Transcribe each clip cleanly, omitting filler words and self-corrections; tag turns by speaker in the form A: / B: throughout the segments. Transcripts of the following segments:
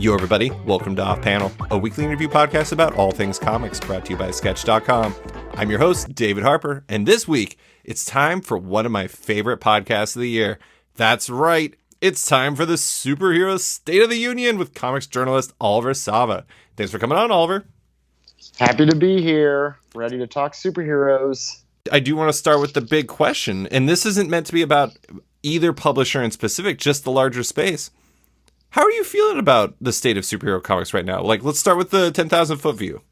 A: Yo, everybody. Welcome to Off Panel, a weekly interview podcast about all things comics, brought to you by Sketch.com. I'm your host, David Harper, and this week, it's time for one of my favorite podcasts of the year. That's right. It's time for the Superhero State of the Union with comics journalist Oliver Sava. Thanks for coming on, Oliver.
B: Happy to be here. Ready to talk superheroes.
A: I do want to start with the big question, and this isn't meant to be about either publisher in specific, just the larger space. How are you feeling about the state of superhero comics right now? Like, let's start with the 10,000-foot view.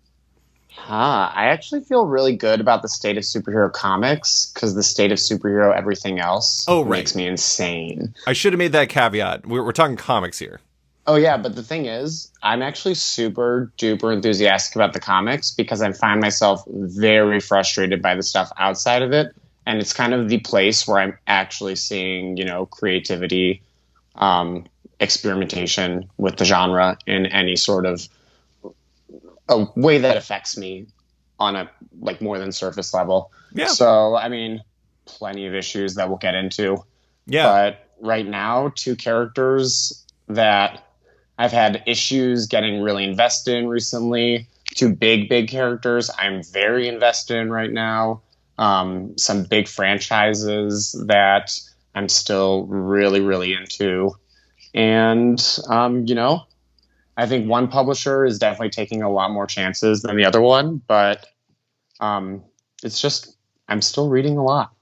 B: I actually feel really good about the state of superhero comics because the state of superhero everything else makes me insane.
A: I should have made that caveat. We're talking comics here.
B: Oh, yeah, but the thing is, I'm actually super duper enthusiastic about the comics because I find myself very frustrated by the stuff outside of it. And it's kind of the place where I'm actually seeing, creativity, experimentation with the genre in any sort of a way that affects me on a more than surface level.
A: Yeah.
B: So, plenty of issues that we'll get into.
A: Yeah.
B: But right now, two characters that I've had issues getting really invested in recently, two big characters I'm very invested in right now. Some big franchises that I'm still really into. And, I think one publisher is definitely taking a lot more chances than the other one, but it's just I'm still reading a lot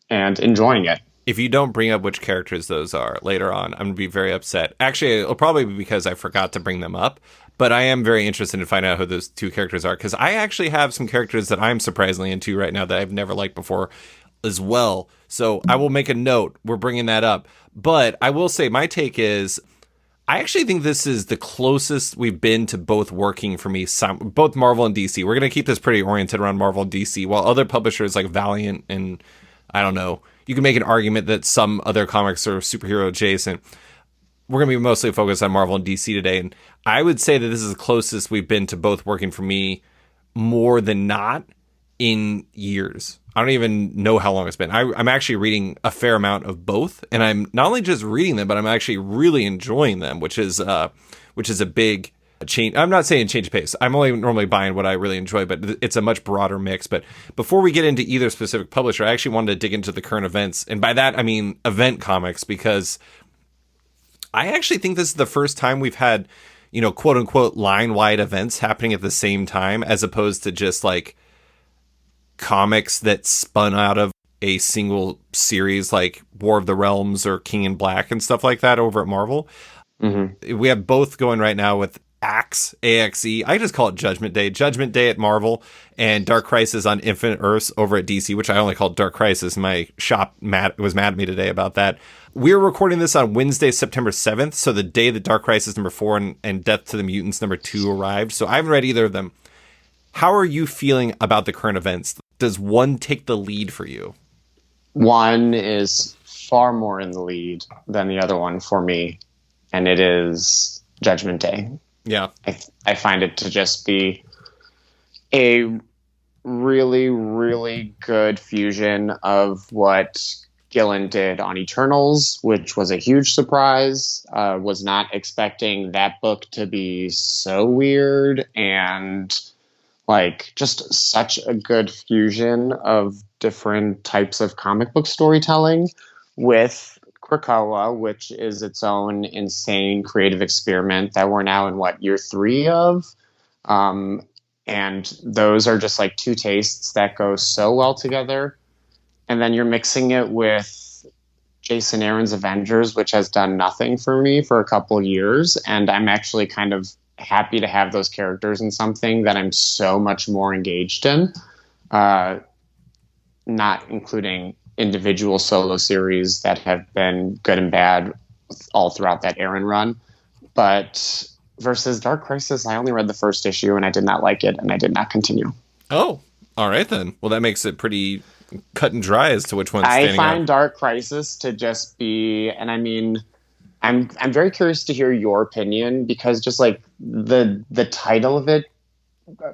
B: and enjoying it.
A: If you don't bring up which characters those are later on, I'm going to be very upset. Actually, it'll probably be because I forgot to bring them up, but I am very interested in finding out who those two characters are, because I actually have some characters that I'm surprisingly into right now that I've never liked before as well. So I will make a note. We're bringing that up. But I will say my take is I actually think this is the closest we've been to both working for me, both Marvel and DC. We're going to keep this pretty oriented around Marvel and DC, while other publishers like Valiant and, I don't know, you can make an argument that some other comics are superhero adjacent. We're going to be mostly focused on Marvel and DC today. And I would say that this is the closest we've been to both working for me more than not in years. I don't even know how long it's been. I'm actually reading a fair amount of both, and I'm not only just reading them, but I'm actually really enjoying them, which is a big change. I'm not saying change of pace. I'm only normally buying what I really enjoy, but it's a much broader mix. But before we get into either specific publisher, I actually wanted to dig into the current events, and by that I mean event comics, because I actually think this is the first time we've had, quote unquote line-wide events happening at the same time, as opposed to just like comics that spun out of a single series like War of the Realms or King in Black and stuff like that over at Marvel. Mm-hmm. We have both going right now with AXE. I just call it Judgment Day at Marvel, and Dark Crisis on Infinite Earths over at DC, which I only called Dark Crisis. My shop was mad at me today about that. We're recording this on Wednesday, September 7th, so the day that Dark Crisis number 4 and Death to the Mutants number 2 arrived. So I haven't read either of them. How are you feeling about the current events? Does one take the lead for you?
B: One is far more in the lead than the other one for me, and it is Judgment Day.
A: Yeah.
B: I find it to just be a really good fusion of what Gillen did on Eternals, which was a huge surprise. Was not expecting that book to be so weird and just such a good fusion of different types of comic book storytelling with Krakoa, which is its own insane creative experiment that we're now in year 3 of. And those are just two tastes that go so well together. And then you're mixing it with Jason Aaron's Avengers, which has done nothing for me for a couple of years. And I'm actually kind of happy to have those characters in something that I'm so much more engaged in, not including individual solo series that have been good and bad all throughout that Aaron run. But versus Dark Crisis, I only read the first issue and I did not like it, and I did not continue.
A: Oh, all right then. Well, that makes it pretty cut and dry as to which one's standing out.
B: I find Dark Crisis to just be, and I'm very curious to hear your opinion, because just the title of it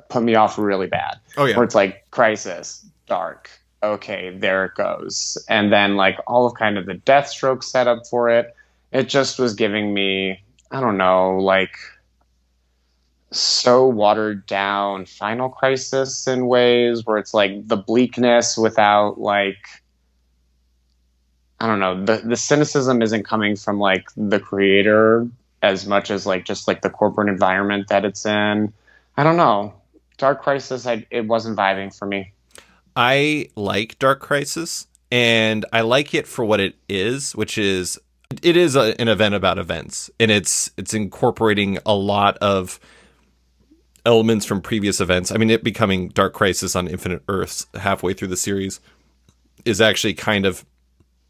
B: put me off really bad.
A: Oh yeah.
B: Where it's Crisis, Dark. Okay, there it goes. And then all of kind of the Deathstroke setup for it. It just was giving me I don't know, like so watered down Final Crisis in ways where it's like the bleakness without like I don't know, the cynicism isn't coming from like the creator as much as like just like the corporate environment that it's in. I don't know. Dark Crisis, it wasn't vibing for me.
A: I like Dark Crisis, and I like it for what it is, which is it is an event about events, and it's incorporating a lot of elements from previous events. I mean, it becoming Dark Crisis on Infinite Earths halfway through the series is actually kind of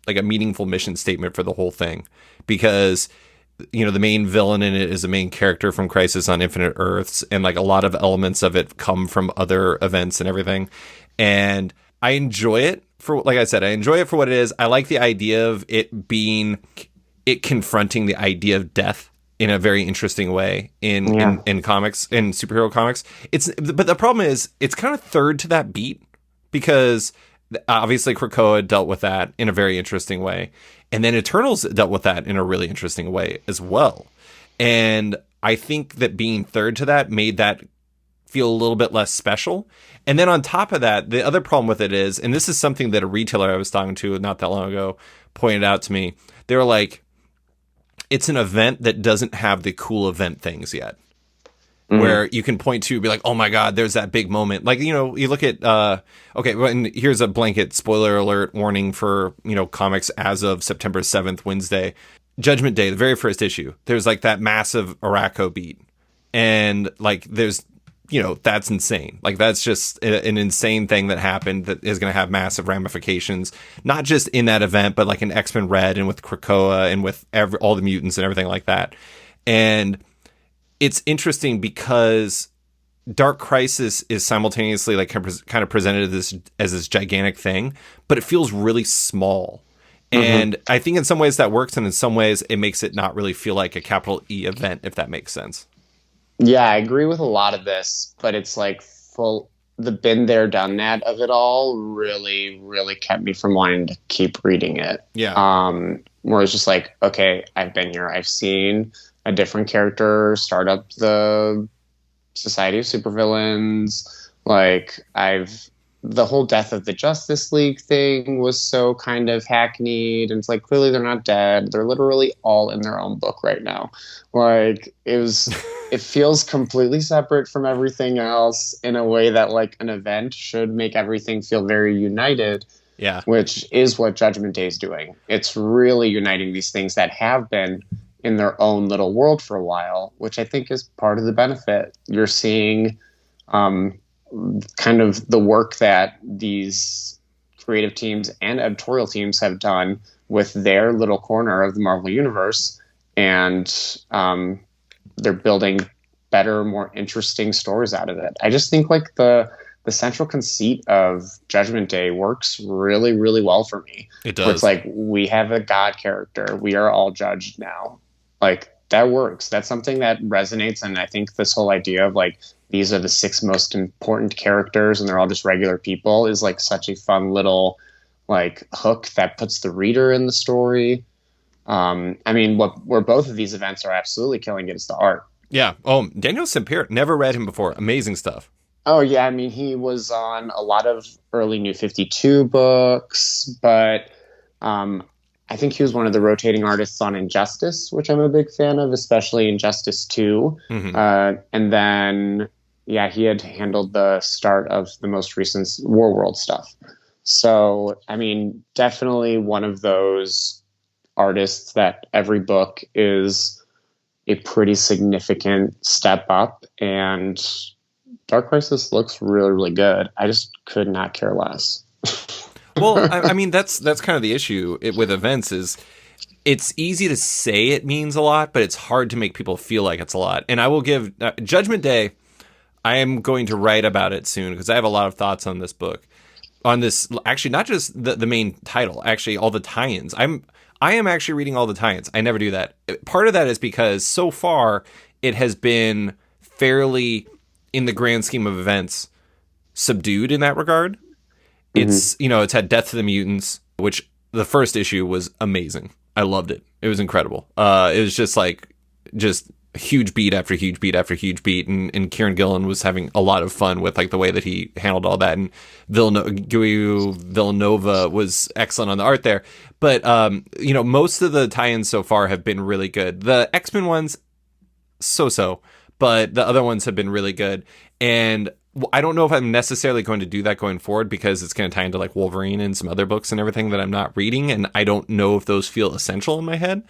A: like a meaningful mission statement for the whole thing, because the main villain in it is a main character from Crisis on Infinite Earths, and like a lot of elements of it come from other events and everything. And I enjoy it for, like I said, I enjoy it for what it is. I like the idea of it confronting the idea of death in a very interesting way in comics, in superhero comics. But the problem is it's kind of third to that beat, because obviously Krakoa dealt with that in a very interesting way, and then Eternals dealt with that in a really interesting way as well. And I think that being third to that made that feel a little bit less special. And then on top of that, the other problem with it is, and this is something that a retailer I was talking to not that long ago pointed out to me, they were like, it's an event that doesn't have the cool event things yet. Where you can point to, be like, oh my God, there's that big moment. Like, you look at, and here's a blanket spoiler alert warning for, comics as of September 7th, Wednesday. Judgment Day, the very first issue, there's like that massive Araco beat. And like, there's, that's insane. Like, that's just an insane thing that happened that is going to have massive ramifications, not just in that event, but like in X-Men Red and with Krakoa and with all the mutants and everything like that. And it's interesting because Dark Crisis is simultaneously like kind of presented as this gigantic thing, but it feels really small. And I think in some ways that works, and in some ways it makes it not really feel like a capital E event, if that makes sense.
B: Yeah, I agree with a lot of this, but it's like the been there, done that of it all really, really kept me from wanting to keep reading it.
A: Yeah.
B: Where it's just like, okay, I've been here. I've seen a different character start up the Society of Supervillains. Like, the whole death of the Justice League thing was so kind of hackneyed, and it's like, clearly they're not dead. They're literally all in their own book right now. Like, it feels completely separate from everything else in a way that like an event should make everything feel very united.
A: Yeah.
B: Which is what Judgment Day is doing. It's really uniting these things that have been in their own little world for a while, which I think is part of the benefit. You're seeing kind of the work that these creative teams and editorial teams have done with their little corner of the Marvel Universe, and they're building better, more interesting stories out of it. I just think like the central conceit of Judgment Day works really, really well for me.
A: It does.
B: Where it's like, we have a God character. We are all judged now. Like, that works. That's something that resonates. And I think this whole idea of like, these are the 6 most important characters and they're all just regular people is like such a fun little like hook that puts the reader in the story. I mean, where both of these events are absolutely killing it is the art.
A: Yeah. Oh, Daniel Sampere, never read him before. Amazing stuff.
B: Oh, yeah. I mean, he was on a lot of early New 52 books, but I think he was one of the rotating artists on Injustice, which I'm a big fan of, especially Injustice 2. And then, yeah, he had handled the start of the most recent Warworld stuff. So, I mean, definitely one of those artists that every book is a pretty significant step up, and Dark Crisis looks really, really good. I just could not care less.
A: Well, I mean, that's kind of the issue with events is it's easy to say it means a lot, but it's hard to make people feel like it's a lot. And I will give Judgment Day, I am going to write about it soon because I have a lot of thoughts on this book. On this, actually, not just the main title, actually all the tie-ins. I am actually reading all the tie-ins. I never do that. Part of that is because so far it has been fairly, in the grand scheme of events, subdued in that regard. It's, it's had Death to the Mutants, which the first issue was amazing. I loved it. It was incredible. It was just like just huge beat after huge beat after huge beat, and Kieran Gillen was having a lot of fun with like the way that he handled all that, and Villanova was excellent on the art there. But most of the tie-ins so far have been really good. The X-Men ones, so, but the other ones have been really good, and I don't know if I'm necessarily going to do that going forward, because it's going to tie into like Wolverine and some other books and everything that I'm not reading, and I don't know if those feel essential in my head.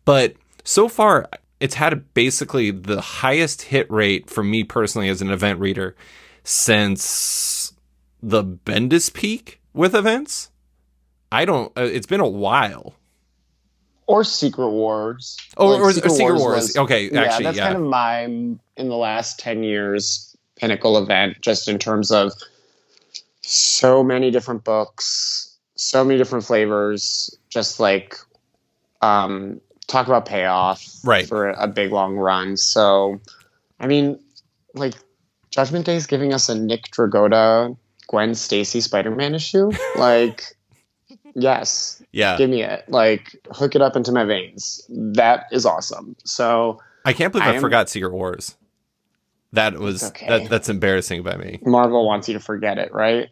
A: But so far, it's had basically the highest hit rate for me personally as an event reader since the Bendis peak with events. It's been a while.
B: Or Secret Wars.
A: Or Secret Wars. Okay, actually,
B: that's kind of my, in the last 10 years, pinnacle event, just in terms of so many different books, so many different flavors, just like talk about payoff for a big long run. So, I mean, like, Judgment Day is giving us a Nick Dragotta, Gwen Stacy Spider-Man issue. Like, yes.
A: Yeah.
B: Give me it. Like, hook it up into my veins. That is awesome. So,
A: I can't believe I forgot Secret Wars. That was that's embarrassing by me.
B: Marvel wants you to forget it, right?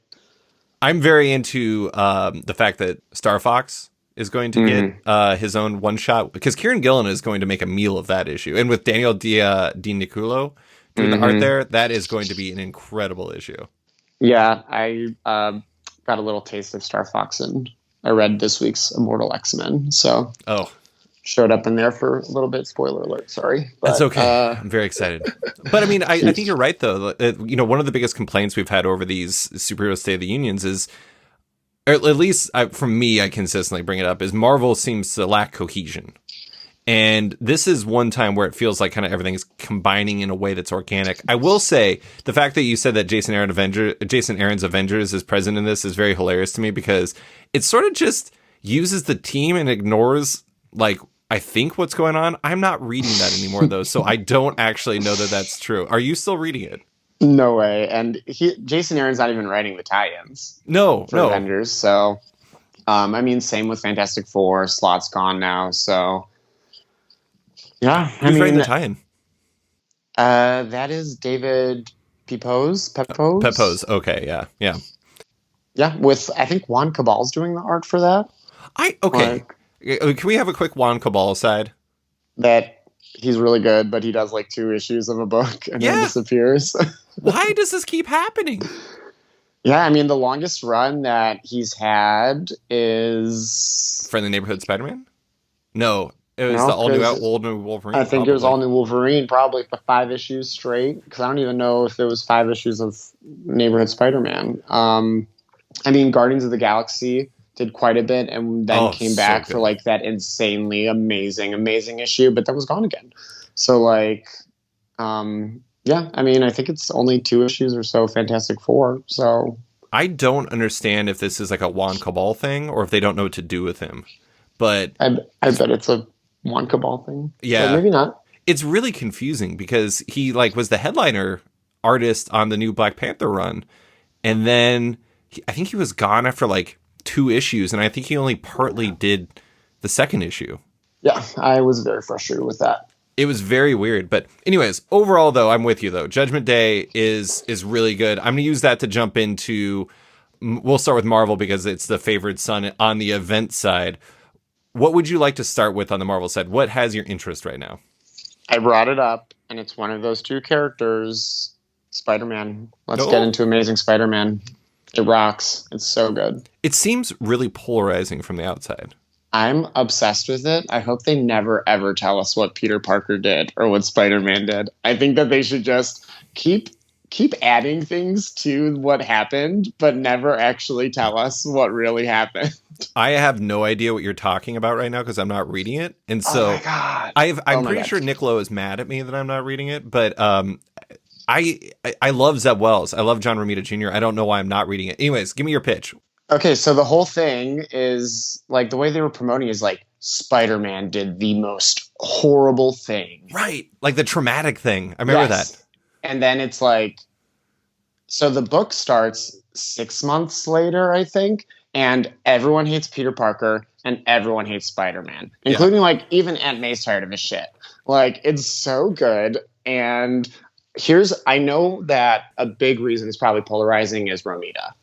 A: I'm very into the fact that Star Fox is going to get his own one shot, because Kieran Gillen is going to make a meal of that issue, and with Daniel Di Nicuolo doing the art there, that is going to be an incredible issue. Yeah,
B: I got a little taste of Star Fox, and I read this week's Immortal X-Men, so showed up in there for a little bit. Spoiler alert, sorry. But,
A: that's okay. I'm very excited. But I mean, I think you're right, though. One of the biggest complaints we've had over these superhero State of the Unions is, or at least from me, I consistently bring it up, is Marvel seems to lack cohesion. And this is one time where it feels like kind of everything is combining in a way that's organic. I will say the fact that you said that Jason Aaron's Avengers is present in this is very hilarious to me, because it sort of just uses the team and ignores, like, I think what's going on. I'm not reading that anymore, though, so I don't actually know that that's true. Are you still reading it?
B: No way. And Jason Aaron's not even writing the tie-ins.
A: No.
B: Avengers. So, I mean, same with Fantastic Four. Slot's gone now, so yeah.
A: Who's writing the tie-in?
B: That is David Pepose.
A: Pepose. Okay. Yeah.
B: Yeah. With, I think, Juan Cabal's doing the art for that.
A: Can we have a quick Juan Cabal aside?
B: That he's really good, but he does like 2 issues of a book and then disappears.
A: Why does this keep happening?
B: Yeah, I mean, the longest run that he's had is
A: Friendly Neighborhood Spider-Man? No, it was the all new Wolverine.
B: I think it was all new Wolverine, probably for 5 issues straight, because I don't even know if there was 5 issues of Neighborhood Spider-Man. I mean, Guardians of the Galaxy did quite a bit, and then came back for like that insanely amazing issue, but that was gone again. So like, I mean, I think it's only 2 issues or so, Fantastic Four. So
A: I don't understand if this is like a Juan Cabal thing, or if they don't know what to do with him. But
B: I bet it's a Juan Cabal thing.
A: Yeah,
B: but maybe not.
A: It's really confusing, because he like was the headliner artist on the new Black Panther run, and then I think he was gone after like 2 issues, and I think he only partly did the second issue.
B: Yeah, I was very frustrated with that.
A: It was very weird. But anyways, overall, though, I'm with you, though. Judgment Day is really good. I'm going to use that to jump into... We'll start with Marvel, because it's the favored son on the event side. What would you like to start with on the Marvel side? What has your interest right now?
B: I brought it up, and it's one of those 2 characters, Spider-Man. Let's get into Amazing Spider-Man. It rocks. It's so good.
A: It seems really polarizing from the outside.
B: I'm obsessed with it. I hope they never, ever tell us what Peter Parker did or what Spider-Man did. I think that they should just keep adding things to what happened, but never actually tell us what really happened.
A: I have no idea what you're talking about right now, because I'm not reading it. And so
B: oh my God.
A: I'm pretty sure Nick Lowe is mad at me that I'm not reading it, but I love Zeb Wells. I love John Romita Jr. I don't know why I'm not reading it. Anyways, give me your pitch.
B: Okay, so the whole thing is, like, the way they were promoting is, like, Spider-Man did the most horrible thing.
A: Right, like the traumatic thing. I remember that.
B: And then it's like, so the book starts 6 months later, I think, and everyone hates Peter Parker, and everyone hates Spider-Man,
A: Yeah.
B: including like even Aunt May's tired of his shit. Like it's so good. And I know that a big reason it's probably polarizing is Romita.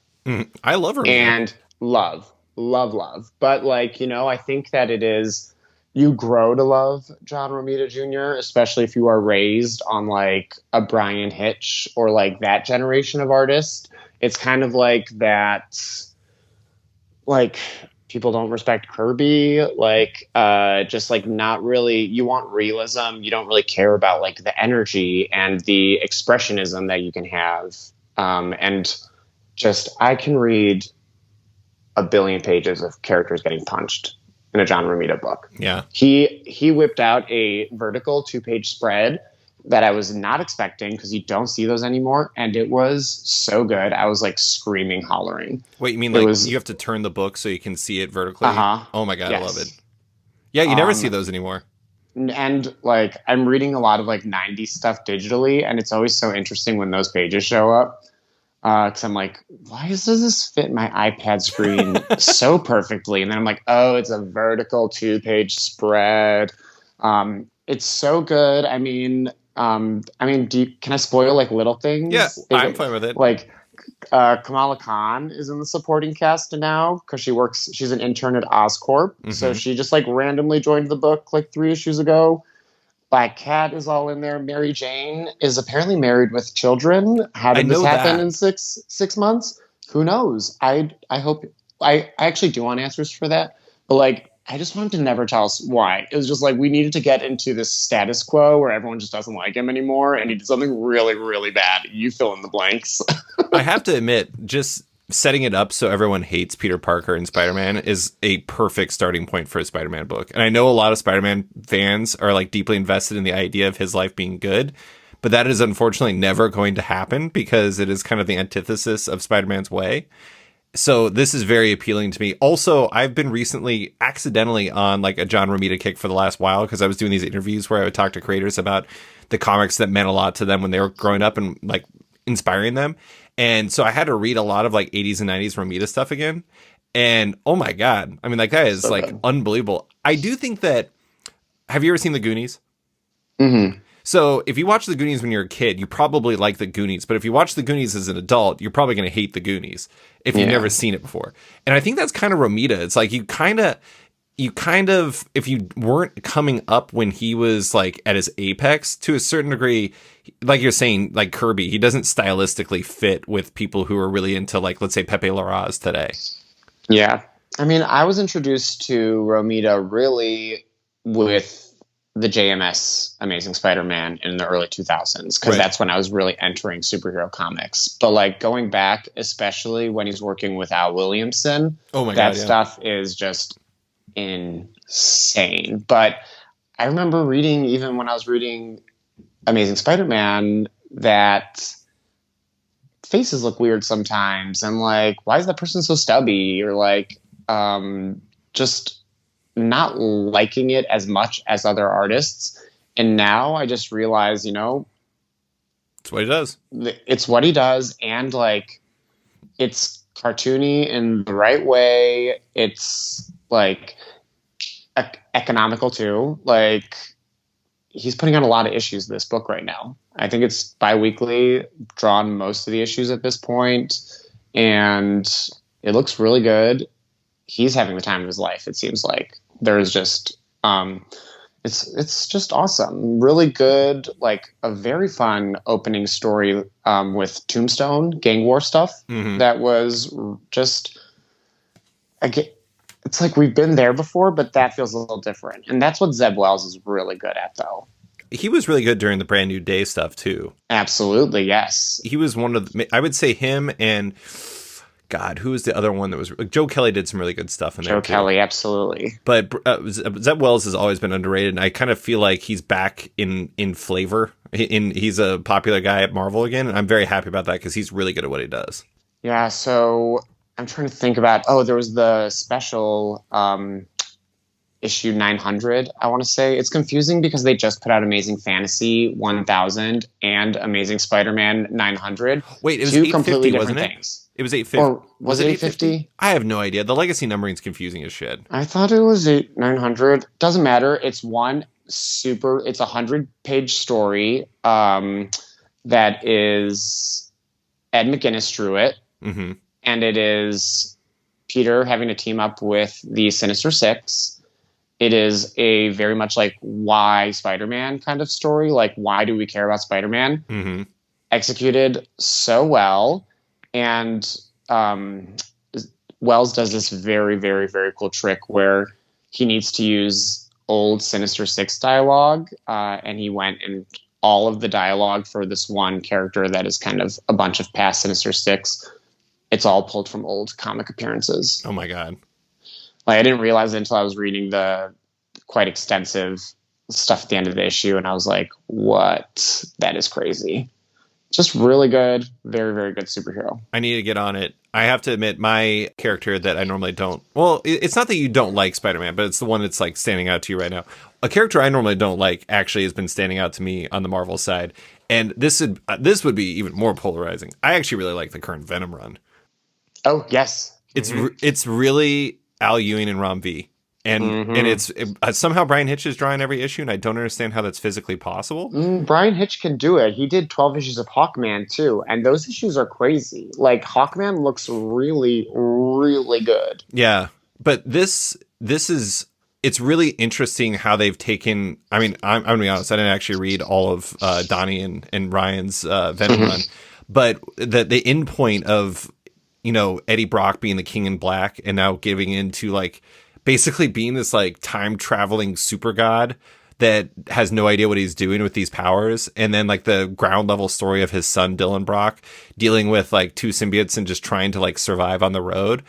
A: I love Romita.
B: And love. But like, I think that you grow to love John Romita Jr., especially if you are raised on like a Brian Hitch or like that generation of artist. It's kind of like that, like people don't respect Kirby, like just like not really, you want realism, you don't really care about like the energy and the expressionism that you can have. And just I can read a billion pages of characters getting punched in a John Romita book.
A: Yeah.
B: He whipped out a vertical 2-page spread that I was not expecting because you don't see those anymore. And it was so good. I was like screaming, hollering.
A: Wait, you mean like you have to turn the book so you can see it vertically?
B: Uh-huh.
A: Oh my God,
B: Yes.
A: I love it. Yeah, you never see those anymore.
B: And like I'm reading a lot of like 90s stuff digitally, and it's always so interesting when those pages show up. Because I'm like, why does this fit my iPad screen so perfectly? And then I'm like, oh, it's a vertical 2-page spread. It's so good. I mean, can I spoil like little things?
A: Yeah, I'm fine with it.
B: Like, Kamala Khan is in the supporting cast now because she's an intern at Oscorp.
A: Mm-hmm.
B: So she just like randomly joined the book like 3 issues ago. Black Cat is all in there. Mary Jane is apparently married with children. How did this happen in six months? Who knows? I hope I actually do want answers for that. But like, I just want him to never tell us why. It was just like we needed to get into this status quo where everyone just doesn't like him anymore, and he did something really, really bad. You fill in the blanks.
A: I have to admit, just setting it up so everyone hates Peter Parker and Spider-Man is a perfect starting point for a Spider-Man book. And I know a lot of Spider-Man fans are like deeply invested in the idea of his life being good, but that is unfortunately never going to happen because it is kind of the antithesis of Spider-Man's way. So this is very appealing to me. Also, I've been recently accidentally on like a John Romita kick for the last while because I was doing these interviews where I would talk to creators about the comics that meant a lot to them when they were growing up and like inspiring them. And so I had to read a lot of like 80s and 90s Romita stuff again. And oh my God. I mean, that guy is so like good. Unbelievable. I do think that, have you ever seen The Goonies?
B: Mm-hmm.
A: So if you watch The Goonies when you're a kid, you probably like The Goonies. But if you watch The Goonies as an adult, you're probably going to hate The Goonies if you've never seen it before. And I think that's kind of Romita. It's like you kind of, if you weren't coming up when he was like at his apex to a certain degree, like you're saying, like Kirby, he doesn't stylistically fit with people who are really into like, let's say Pepe Larraz today.
B: Yeah. I mean, I was introduced to Romita really with the JMS Amazing Spider-Man in the early 2000s, because that's when I was really entering superhero comics. But like going back, especially when he's working with Al Williamson, that stuff is just insane. But I remember reading, even when I was reading Amazing Spider-Man, that faces look weird sometimes, and like, why is that person so stubby, or like just not liking it as much as other artists. And now I just realize, it's
A: what he does.
B: It's what he does, and like it's cartoony in the right way. It's like economical too. Like he's putting out a lot of issues this book right now. I think it's bi-weekly, drawn most of the issues at this point, and it looks really good. He's having the time of his life, it seems like. There's just it's just awesome. Really good, like a very fun opening story with Tombstone gang war stuff. Mm-hmm. That was just it's like we've been there before, but that feels a little different. And that's what Zeb Wells is really good at, though.
A: He was really good during the Brand New Day stuff too.
B: Absolutely, yes.
A: He was one of I would say him and God, who was the other one that was... Joe Kelly did some really good stuff in there.
B: Joe Kelly, absolutely.
A: But Zeb Wells has always been underrated, and I kind of feel like he's back in flavor. He's a popular guy at Marvel again, and I'm very happy about that because he's really good at what he does.
B: Yeah, so I'm trying to think about... there was the special issue 900, I want to say. It's confusing because they just put out Amazing Fantasy 1000 and Amazing Spider-Man 900.
A: Wait, it was
B: Two
A: 850,
B: completely different
A: wasn't it?
B: things.
A: It was 850.
B: Or was it
A: 850?
B: 850?
A: I have no idea. The legacy numbering's confusing as shit.
B: I thought it was 900. Doesn't matter. It's it's a 100-page story that is Ed McGuinness drew it.
A: Mm-hmm.
B: And it is Peter having to team up with the Sinister Six. It is a very much like why Spider-Man kind of story. Like, why do we care about Spider-Man?
A: Mm-hmm.
B: Executed so well. And Wells does this very, very, very cool trick where he needs to use old Sinister Six dialogue. And he went and all of the dialogue for this one character that is kind of a bunch of past Sinister Six. It's all pulled from old comic appearances.
A: Oh my God.
B: Like, I didn't realize it until I was reading the quite extensive stuff at the end of the issue. And I was like, what? That is crazy. Just really good. Very, very good superhero.
A: I need to get on it. I have to admit, my character that I normally don't... Well, it's not that you don't like Spider-Man, but it's the one that's like standing out to you right now. A character I normally don't like actually has been standing out to me on the Marvel side. And this would be even more polarizing. I actually really like the current Venom run.
B: Oh, yes.
A: It's really Al Ewing and Rom V. And it's somehow Brian Hitch is drawing every issue, and I don't understand how that's physically possible.
B: Brian Hitch can do it. He did 12 issues of Hawkman, too. And those issues are crazy. Like, Hawkman looks really, really good.
A: Yeah. But this is... It's really interesting how they've taken... I mean, I'm going to be honest. I didn't actually read all of Donnie and Ryan's Venom run. But the end point of, Eddie Brock being the King in Black and now giving into, like... basically being this like time traveling super god that has no idea what he's doing with these powers. And then like the ground level story of his son, Dylan Brock, dealing with like two symbiotes and just trying to like survive on the road.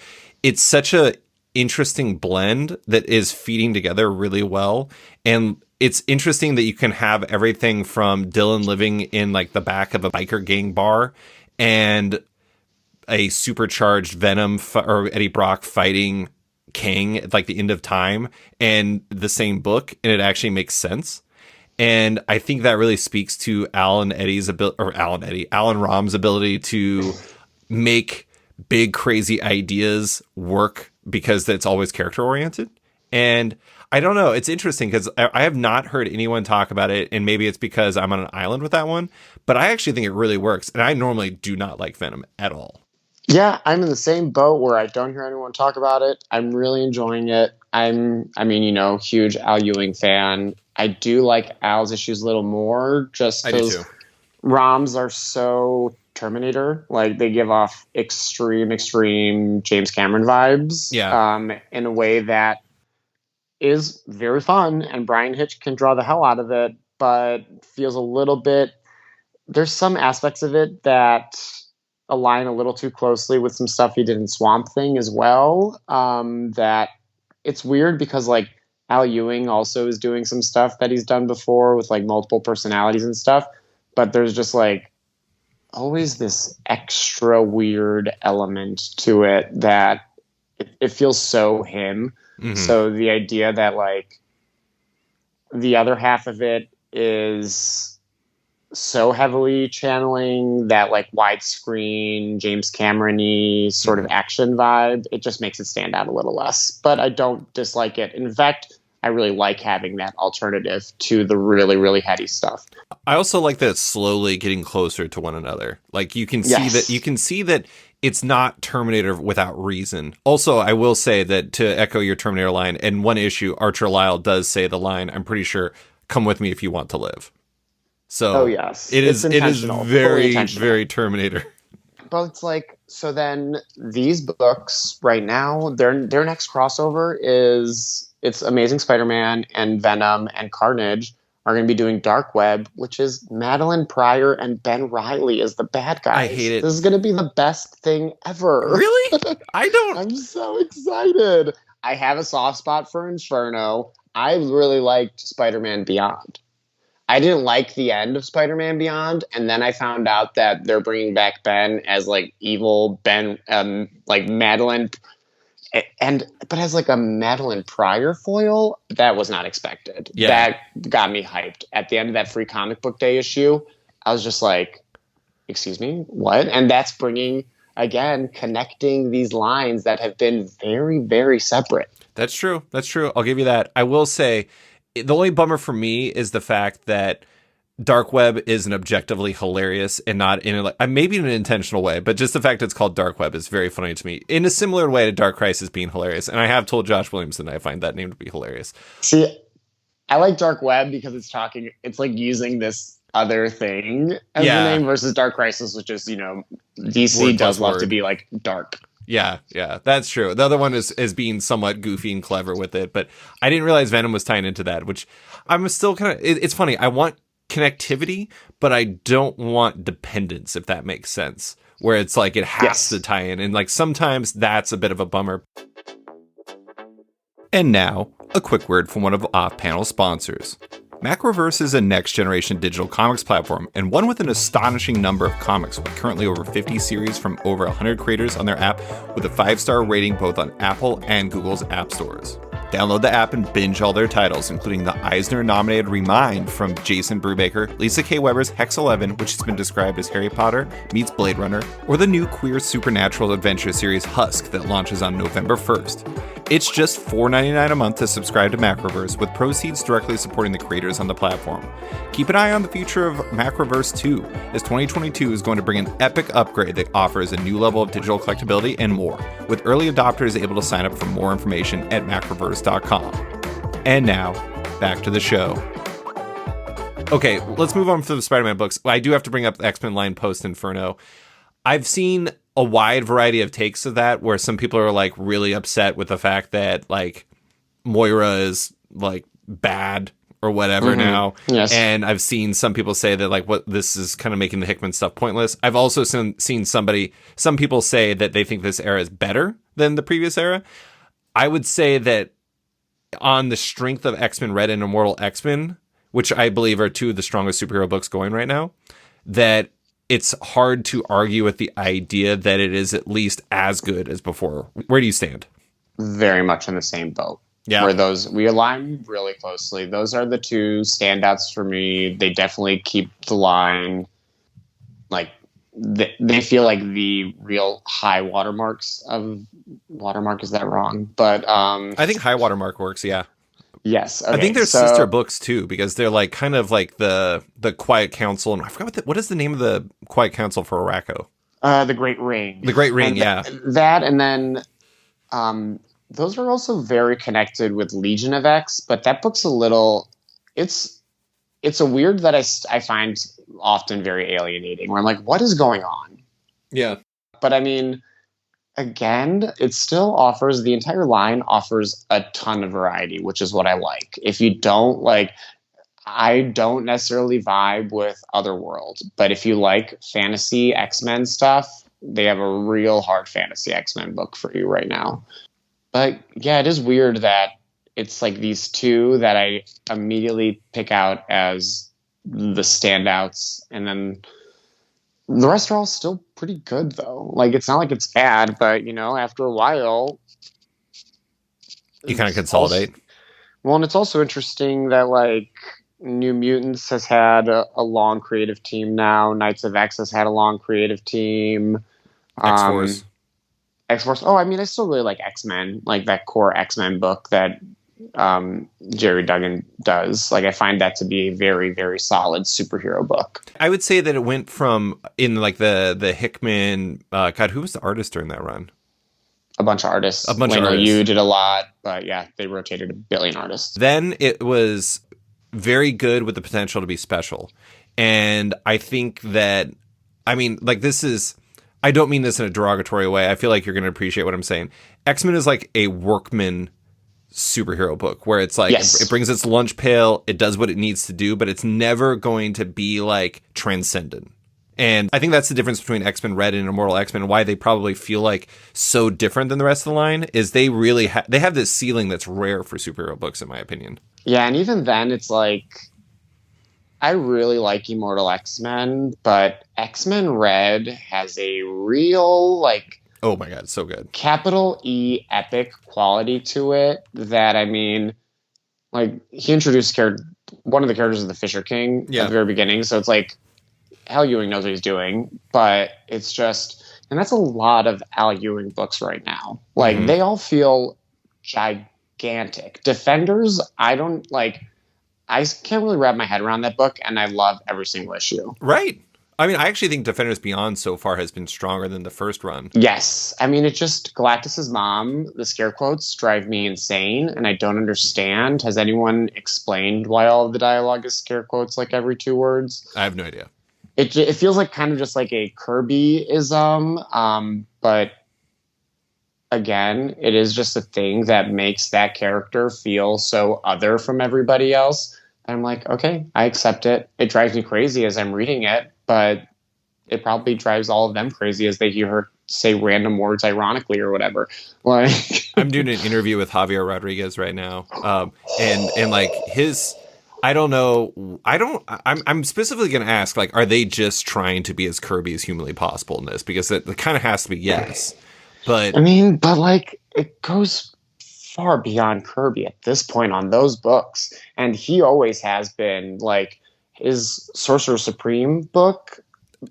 A: It's such a interesting blend that is feeding together really well. And it's interesting that you can have everything from Dylan living in like the back of a biker gang bar and a supercharged Venom or Eddie Brock fighting King at like the end of time and the same book, and it actually makes sense. And I think that really speaks to Alan Rom's ability to make big crazy ideas work because it's always character oriented. And I don't know, it's interesting because I have not heard anyone talk about it, and maybe it's because I'm on an island with that one, but I actually think it really works. And I normally do not like Venom at all.
B: Yeah, I'm in the same boat where I don't hear anyone talk about it. I'm really enjoying it. Huge Al Ewing fan. I do like Al's issues a little more just because Roms are so Terminator. Like, they give off extreme James Cameron vibes.
A: Yeah.
B: In a way that is very fun, and Brian Hitch can draw the hell out of it, but feels a little bit... There's some aspects of it that align a little too closely with some stuff he did in Swamp Thing as well. That it's weird because like Al Ewing also is doing some stuff that he's done before with like multiple personalities and stuff, but there's just like always this extra weird element to it that it feels so him. Mm-hmm. So the idea that like the other half of it is so heavily channeling that like widescreen James Cameron-y sort of action vibe, it just makes it stand out a little less. But I don't dislike it. In fact, I really like having that alternative to the really, really heady stuff.
A: I also like that it's slowly getting closer to one another. Like you can see that it's not Terminator without reason. Also, I will say that to echo your Terminator line, in one issue, Archer Lyle does say the line, I'm pretty sure, "Come with me if you want to live." So
B: yes,
A: it is very, very Terminator.
B: But it's like, so then these books right now, their next crossover is it's Amazing Spider-Man and Venom and Carnage are going to be doing Dark Web, which is Madeline Pryor and Ben Reilly as the bad guys.
A: I hate it.
B: This is going to be the best thing ever.
A: Really? I'm
B: so excited. I have a soft spot for Inferno. I really liked Spider-Man Beyond. I didn't like the end of Spider-Man Beyond, and then I found out that they're bringing back Ben as like evil Ben, like Madeline, but as like a Madeline Pryor foil, that was not expected.
A: Yeah.
B: That got me hyped. At the end of that free comic book day issue, I was just like, excuse me, what? And that's bringing, again, connecting these lines that have been very, very separate.
A: That's true. I'll give you that. I will say the only bummer for me is the fact that Dark Web isn't objectively hilarious and not in maybe in an intentional way, but just the fact it's called Dark Web is very funny to me in a similar way to Dark Crisis being hilarious. And I have told Josh Williamson I find that name to be hilarious.
B: See, I like Dark Web because it's like using this other thing as the name versus Dark Crisis, which is, DC does love to be like dark.
A: Yeah, that's true. The other one is being somewhat goofy and clever with it, but I didn't realize Venom was tying into that, which I'm still kind of, it's funny. I want connectivity, but I don't want dependence, if that makes sense, where it's like it has to tie in, and like sometimes that's a bit of a bummer. And now a quick word from one of off-panel sponsors. Macroverse is a next-generation digital comics platform, and one with an astonishing number of comics, with currently over 50 series from over 100 creators on their app, with a 5-star rating both on Apple and Google's app stores. Download the app and binge all their titles, including the Eisner-nominated Remind from Jason Brubaker, Lisa K. Weber's Hex 11, which has been described as Harry Potter meets Blade Runner, or the new queer supernatural adventure series Husk that launches on November 1st. It's just $4.99 a month to subscribe to Macroverse, with proceeds directly supporting the creators on the platform. Keep an eye on the future of Macroverse 2, as 2022 is going to bring an epic upgrade that offers a new level of digital collectability and more, with early adopters able to sign up for more information at macroverse.com. And now, back to the show. Okay, let's move on from the Spider-Man books. I do have to bring up the X-Men line post-Inferno. I've seen a wide variety of takes of that, where some people are like really upset with the fact that like Moira is like bad or whatever now.
B: Yes.
A: And I've seen some people say that like what this is kind of making the Hickman stuff pointless. I've also seen some people say that they think this era is better than the previous era. I would say that on the strength of X-Men Red and Immortal X-Men, which I believe are two of the strongest superhero books going right now, that it's hard to argue with the idea that it is at least as good as before. Where do you stand?
B: Very much in the same boat. Yeah. Where we align really closely. Those are the two standouts for me. They definitely keep the line. Like, they feel like the real high watermarks of watermark. Is that wrong? But
A: I think high watermark works, yeah.
B: Yes. Okay.
A: I think they're sister books too, because they're like kind of like the Quiet Council, and I forgot what is the name of the Quiet Council for Araco?
B: The Great Ring.
A: The Great Ring, yeah.
B: That, and then those are also very connected with Legion of X, but that book's a little. It's a weird that I find often very alienating, where I'm like, what is going on?
A: Yeah.
B: But I mean, again, it still offers, the entire line offers a ton of variety, which is what I like. If you don't like, I don't necessarily vibe with Otherworld, but if you like fantasy X-Men stuff, they have a real hard fantasy X-Men book for you right now. But yeah, it is weird that it's like these two that I immediately pick out as the standouts, and then the rest are all still pretty good, though. Like, it's not like it's bad, but, after a while,
A: you kind of consolidate.
B: And it's also interesting that, like, New Mutants has had a long creative team now. Knights of X has had a long creative team.
A: X-Force.
B: X-Force. Oh, I mean, I still really like X-Men, like that core X-Men book that Jerry Duggan does. Like, I find that to be a very, very solid superhero book.
A: I would say that it went from in like the Hickman. God, who was the artist during that run?
B: A bunch of artists. You did a lot, but yeah, they rotated 1 billion artists.
A: Then it was very good with the potential to be special, and I think that, I mean, like, this is. I don't mean this in a derogatory way. I feel like you're going to appreciate what I'm saying. X-Men is like a workman superhero book, where it's like, yes, it brings its lunch pail, it does what it needs to do, but it's never going to be like transcendent. And I think that's the difference between X-Men Red and Immortal X-Men, why they probably feel like so different than the rest of the line, is they really they have this ceiling that's rare for superhero books, in my opinion.
B: Yeah, and even then it's like, I really like Immortal X-Men, but X-Men Red has a real, like,
A: Oh my God, so good.
B: capital E epic quality to it that, I mean, like, he introduced one of the characters of the Fisher King at
A: Yeah.
B: the very beginning, so it's like Al Ewing knows what he's doing, but it's just, and that's a lot of Al Ewing books right now. Like,
A: Mhm.
B: they all feel gigantic. Defenders, I can't really wrap my head around that book, and I love every single issue.
A: Right. I mean, I actually think Defenders Beyond so far has been stronger than the first run.
B: Yes. I mean, it just, Galactus's mom, the scare quotes drive me insane, and I don't understand. Has anyone explained why all of the dialogue is scare quotes like every 2 words?
A: I have no idea.
B: It feels like kind of just like a Kirby-ism, but again, it is just a thing that makes that character feel so other from everybody else. And I'm like, okay, I accept it. It drives me crazy as I'm reading it, but it probably drives all of them crazy as they hear her say random words ironically or whatever. Like,
A: I'm doing an interview with Javier Rodriguez right now, and like his, I don't know, I'm specifically going to ask, like, are they just trying to be as Kirby as humanly possible in this? Because it kind of has to be yes, but
B: I mean, but like, it goes far beyond Kirby at this point on those books, and he always has been. Like, his Sorcerer Supreme book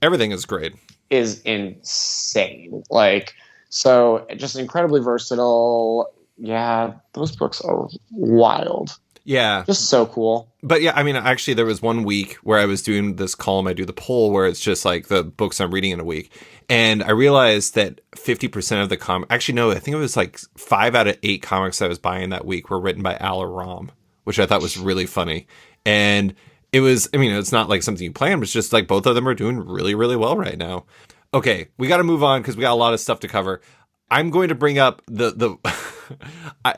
A: everything is great.
B: is insane. Like, so just incredibly versatile. Yeah, those books are wild.
A: Yeah.
B: Just so cool.
A: But yeah, I mean, actually, there was one week where I was doing this column. I do the poll where it's just like the books I'm reading in a week. And I realized that 50% of the actually, no, I think it was like 5 out of 8 comics I was buying that week were written by Al or Rom, which I thought was really funny. And it was, I mean, it's not like something you plan, but it's just like both of them are doing really, really well right now. Okay, we got to move on because we got a lot of stuff to cover. I'm going to bring up the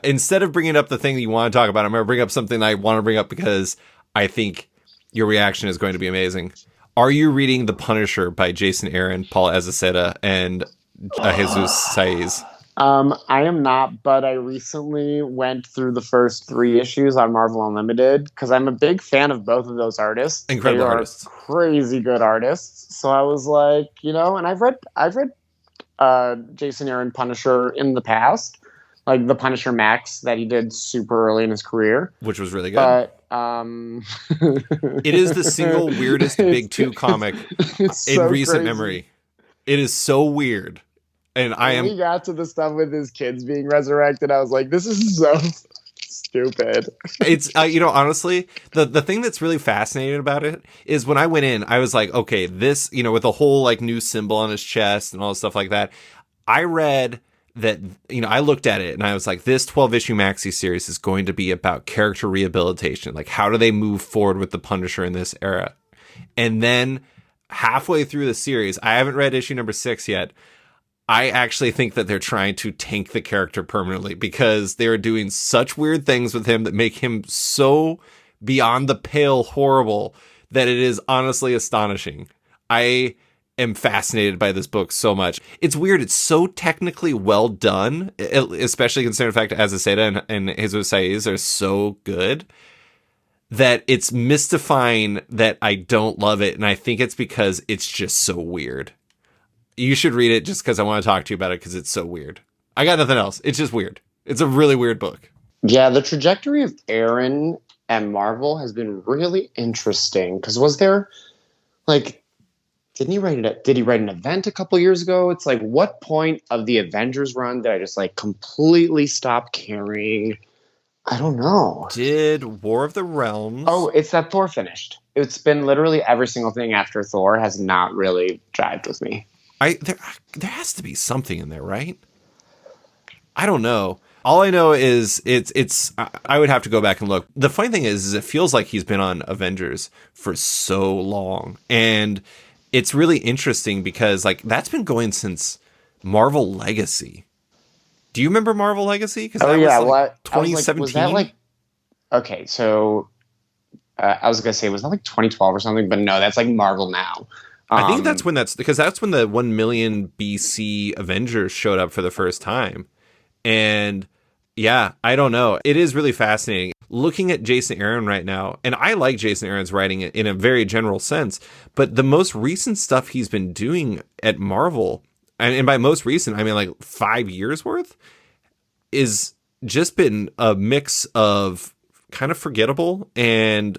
A: instead of bringing up the thing that you want to talk about, I'm going to bring up something I want to bring up because I think your reaction is going to be amazing. Are you reading The Punisher by Jason Aaron, Paul Azaceta, and Jesus Saiz?
B: I am not, but I recently went through the first 3 issues on Marvel Unlimited because I'm a big fan of both of those artists.
A: Incredible
B: they
A: artists.
B: Are crazy good artists. So I was like, and I've read Jason Aaron Punisher in the past, like the Punisher Max that he did super early in his career,
A: which was really good.
B: But
A: it is the single weirdest Big Two comic in recent memory. It is so weird. And when
B: we got to the stuff with his kids being resurrected, I was like, this is so stupid.
A: It's, honestly, the thing that's really fascinating about it is when I went in, I was like, okay, this, with the whole like new symbol on his chest and all stuff like that. I read that, I looked at it and I was like, this 12-issue maxi series is going to be about character rehabilitation. Like, how do they move forward with the Punisher in this era? And then halfway through the series, I haven't read issue number 6 yet. I actually think that they're trying to tank the character permanently because they're doing such weird things with him that make him so beyond the pale horrible that it is honestly astonishing. I am fascinated by this book so much. It's weird. It's so technically well done, especially considering the fact that Azaceta and Jesus Saiz are so good that it's mystifying that I don't love it. And I think it's because it's just so weird. You should read it just because I want to talk to you about it because it's so weird. I got nothing else. It's just weird. It's a really weird book.
B: Yeah, the trajectory of Aaron and Marvel has been really interesting. Because was there, like, did he write an event a couple years ago? It's like, what point of the Avengers run did I just like completely stop caring? I don't know.
A: Did War of the Realms?
B: Oh, it's that Thor finished. It's been literally every single thing after Thor has not really jived with me.
A: There has to be something in there, right? I don't know. All I know is it's I would have to go back and look. The funny thing is it feels like he's been on Avengers for so long. And it's really interesting because like that's been going since Marvel Legacy. Do you remember Marvel Legacy? Because
B: was
A: 2017.
B: Was that like okay, so I was gonna say, was that like 2012 or something? But no, that's like Marvel Now.
A: I think that's when the 1 million BC Avengers showed up for the first time. And yeah, I don't know. It is really fascinating. Looking at Jason Aaron right now, and I like Jason Aaron's writing in a very general sense, but the most recent stuff he's been doing at Marvel, and by most recent, I mean like 5 years worth, is just been a mix of kind of forgettable and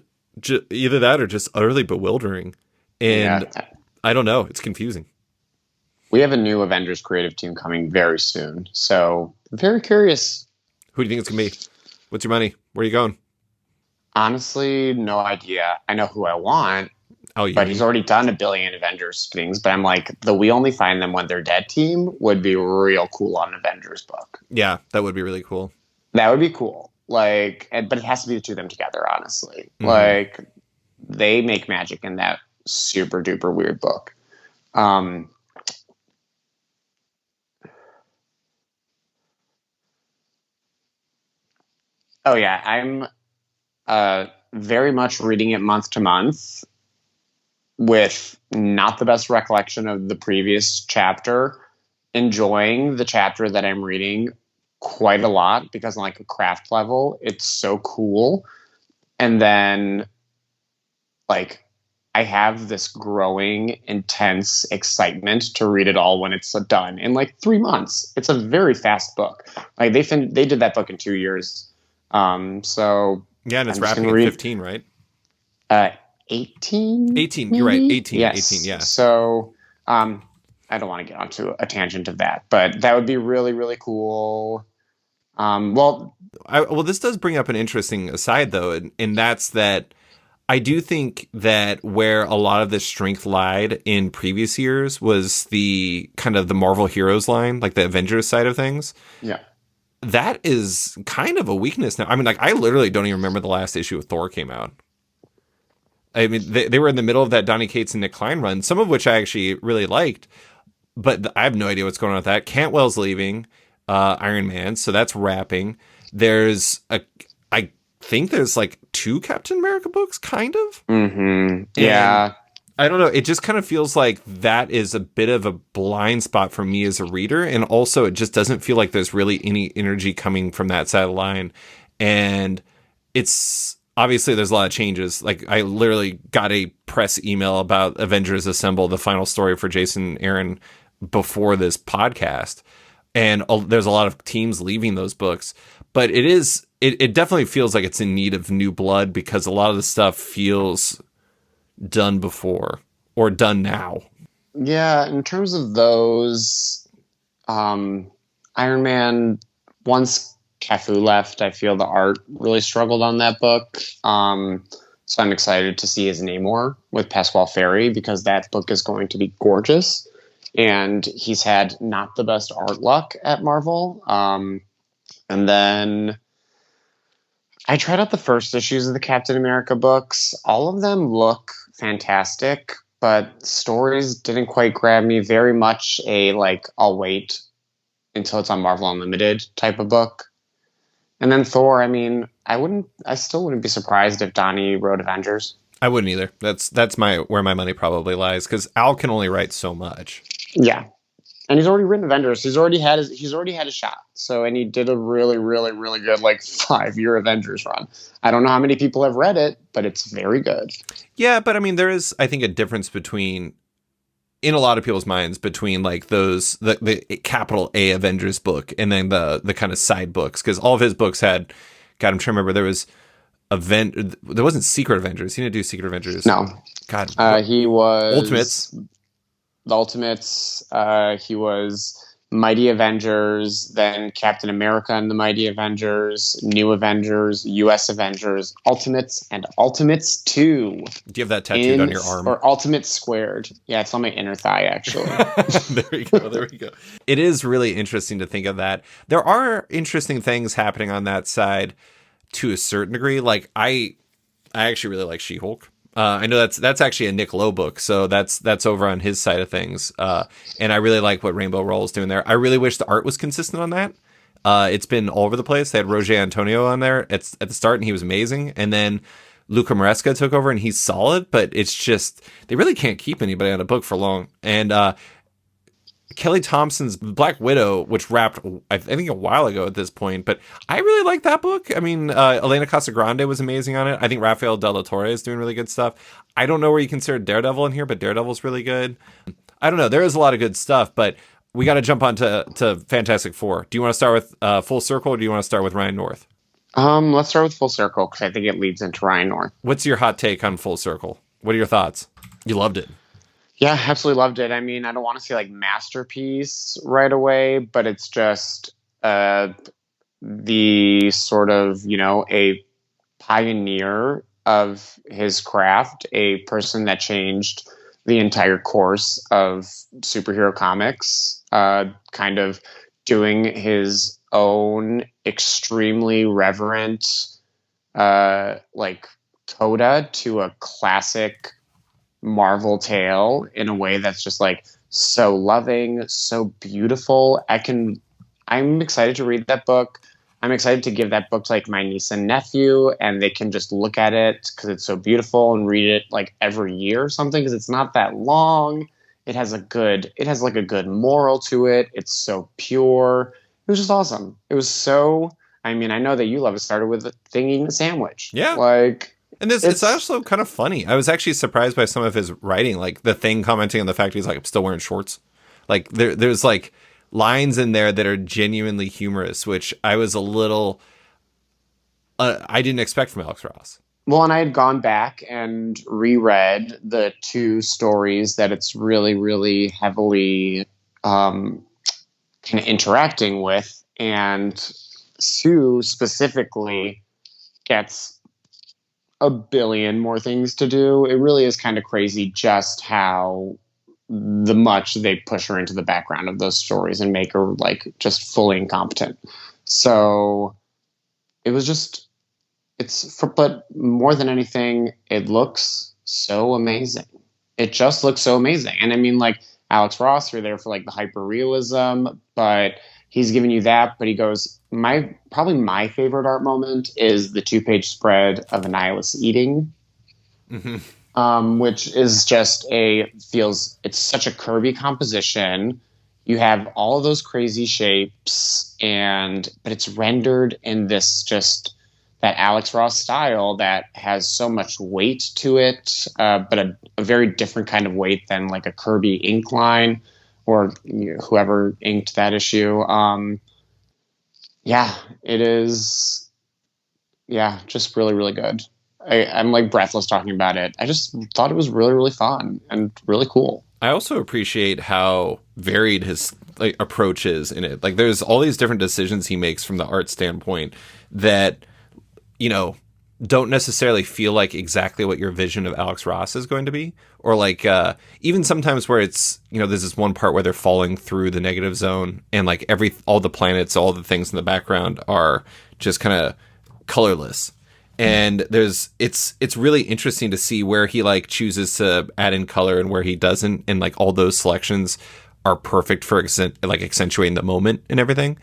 A: either that or just utterly bewildering. And
B: Yeah.
A: I don't know. It's confusing.
B: We have a new Avengers creative team coming very soon. So very curious.
A: Who do you think it's going to be? What's your money? Where are you going?
B: Honestly, no idea. I know who I want,
A: Oh,
B: but he's already done a billion Avengers things. But I'm like, the We Only Find Them When They're Dead team would be real cool on an Avengers book.
A: Yeah, that would be really cool.
B: That would be cool. Like, but it has to be the two of them together, honestly.
A: Mm-hmm.
B: Like, they make magic in that super duper weird book. Oh yeah, I'm very much reading it month to month with not the best recollection of the previous chapter. Enjoying the chapter that I'm reading quite a lot because on like a craft level, it's so cool. And then like I have this growing intense excitement to read it all when it's done in like 3 months. It's a very fast book. Like they did that book in 2 years. So
A: yeah, and it's wrapping at 15, right?
B: 18.
A: 18. You're right. 18.
B: Yes.
A: 18. Yeah.
B: So, I don't want to get onto a tangent of that, but that would be really, really cool. Well,
A: this does bring up an interesting aside though, and that's that I do think that where a lot of the strength lied in previous years was the kind of the Marvel Heroes line, like the Avengers side of things.
B: Yeah.
A: That is kind of a weakness now. I mean, like, I literally don't even remember the last issue of Thor came out. I mean, they were in the middle of that Donny Cates and Nick Klein run, some of which I actually really liked, but I have no idea what's going on with that. Cantwell's leaving Iron Man, so that's wrapping. I think there's like 2 Captain America books, kind of.
B: Mm-hmm. Yeah.
A: And I don't know. It just kind of feels like that is a bit of a blind spot for me as a reader. And also it just doesn't feel like there's really any energy coming from that side of the line. And it's obviously there's a lot of changes. Like I literally got a press email about Avengers Assemble, the final story for Jason Aaron before this podcast. And there's a lot of teams leaving those books, but it definitely feels like it's in need of new blood because a lot of the stuff feels done before or done now.
B: Yeah, in terms of those, Iron Man, once Cafu left, I feel the art really struggled on that book. So I'm excited to see his Namor with Pasquale Ferry because that book is going to be gorgeous. And he's had not the best art luck at Marvel. And then I tried out the first issues of the Captain America books. All of them look fantastic, but stories didn't quite grab me. Very much I'll wait until it's on Marvel Unlimited type of book. And then Thor, I mean, I still wouldn't be surprised if Donnie wrote Avengers.
A: I wouldn't either. That's where my money probably lies because Al can only write so much.
B: Yeah. And he's already written Avengers. He's already had a shot. So, and he did a really, really, really good 5-year Avengers run. I don't know how many people have read it, but it's very good.
A: Yeah, but I mean, there is, I think, a difference between, in a lot of people's minds, between the capital A Avengers book and then the kind of side books. Because all of his books had, God, I'm trying to remember, there wasn't Secret Avengers. He didn't do Secret Avengers.
B: No.
A: God.
B: He was
A: Ultimates.
B: The Ultimates. He was Mighty Avengers, then Captain America and the Mighty Avengers, New Avengers, US Avengers, Ultimates, and Ultimates 2.
A: Do you have that tattooed on your arm?
B: Or Ultimates Squared. Yeah, it's on my inner thigh, actually.
A: There we go. It is really interesting to think of that. There are interesting things happening on that side to a certain degree. Like, I actually really like She-Hulk. I know that's actually a Nick Lowe book, so that's over on his side of things. And I really like what Rainbow Rowell's doing there. I really wish the art was consistent on that. It's been all over the place. They had Roger Antonio on there at the start, and he was amazing. And then Luca Maresca took over, and he's solid, but it's just they really can't keep anybody on a book for long. And Kelly Thompson's Black Widow, which wrapped, I think, a while ago at this point, but I really like that book. I mean, Elena Casagrande was amazing on it. I think Rafael de la Torre is doing really good stuff. I don't know where you consider Daredevil in here, but Daredevil's really good. I don't know. There is a lot of good stuff, but we got to jump on to Fantastic Four. Do you want to start with Full Circle, or do you want to start with Ryan North?
B: Let's start with Full Circle because I think it leads into Ryan North.
A: What's your hot take on Full Circle? What are your thoughts? You loved it.
B: Yeah, absolutely loved it. I mean, I don't want to say like masterpiece right away, but it's just the sort of, a pioneer of his craft, a person that changed the entire course of superhero comics, kind of doing his own extremely reverent, like coda to a classic Marvel tale in a way that's just like so loving, so beautiful. I'm excited to read that book. I'm excited to give that book to like my niece and nephew, and they can just look at it because it's so beautiful and read it like every year or something because it's not that long. It has like a good moral to it. It's so pure. It was just awesome. It was so. I mean, I know that you love it. Started with a thing eating a sandwich.
A: Yeah,
B: like.
A: And it's also kind of funny. I was actually surprised by some of his writing, like the Thing commenting on the fact he's like, I'm still wearing shorts. Like there's like lines in there that are genuinely humorous, which I was a little, I didn't expect from Alex Ross.
B: Well, and I had gone back and reread the two stories that it's really, really heavily kind of interacting with. And Sue specifically gets a billion more things to do. It really is kind of crazy just how much they push her into the background of those stories and make her like just fully incompetent. So it was just, but more than anything, it looks so amazing. It just looks so amazing. And I mean, like Alex Ross, you're there for like the hyper realism, but he's giving you that, but he goes, probably my favorite art moment is the 2-page spread of Annihilus eating, which is just it's such a curvy composition. You have all of those crazy shapes, but it's rendered in this just that Alex Ross style that has so much weight to it, but a very different kind of weight than like a Kirby ink line or whoever inked that issue. Yeah, it is. Yeah, just really, really good. I'm like breathless talking about it. I just thought it was really, really fun and really cool.
A: I also appreciate how varied his like approach is in it. Like there's all these different decisions he makes from the art standpoint that, don't necessarily feel like exactly what your vision of Alex Ross is going to be. Or like even sometimes where it's, there's this one part where they're falling through the negative zone and like all the planets, all the things in the background are just kind of colorless. And it's really interesting to see where he like chooses to add in color and where he doesn't. And like all those selections are perfect for like accentuating the moment and everything.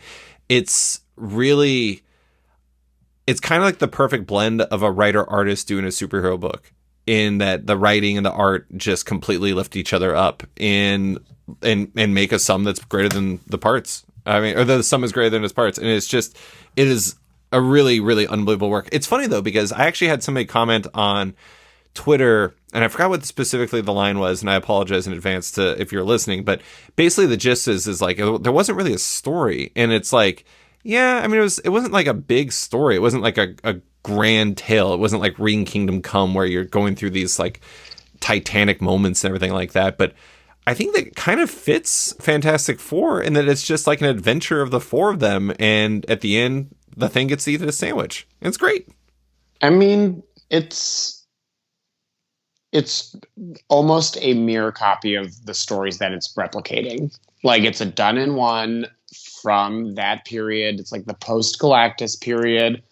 A: It's kind of like the perfect blend of a writer artist doing a superhero book, in that the writing and the art just completely lift each other up and make a sum that's greater than the parts. I mean, or the sum is greater than its parts. And it is a really, really unbelievable work. It's funny though, because I actually had somebody comment on Twitter, and I forgot what specifically the line was, and I apologize in advance if you're listening, but basically the gist is like, there wasn't really a story. And it's like, yeah, I mean, it wasn't like a big story. It wasn't like a grand tale. It wasn't like reading Kingdom Come where you're going through these like titanic moments and everything like that. But I think that kind of fits Fantastic Four in that it's just like an adventure of the four of them. And at the end, the Thing gets to eat a sandwich. And it's great.
B: I mean, it's almost a mirror copy of the stories that it's replicating. Like it's a done in one from that period. It's like the post-Galactus period.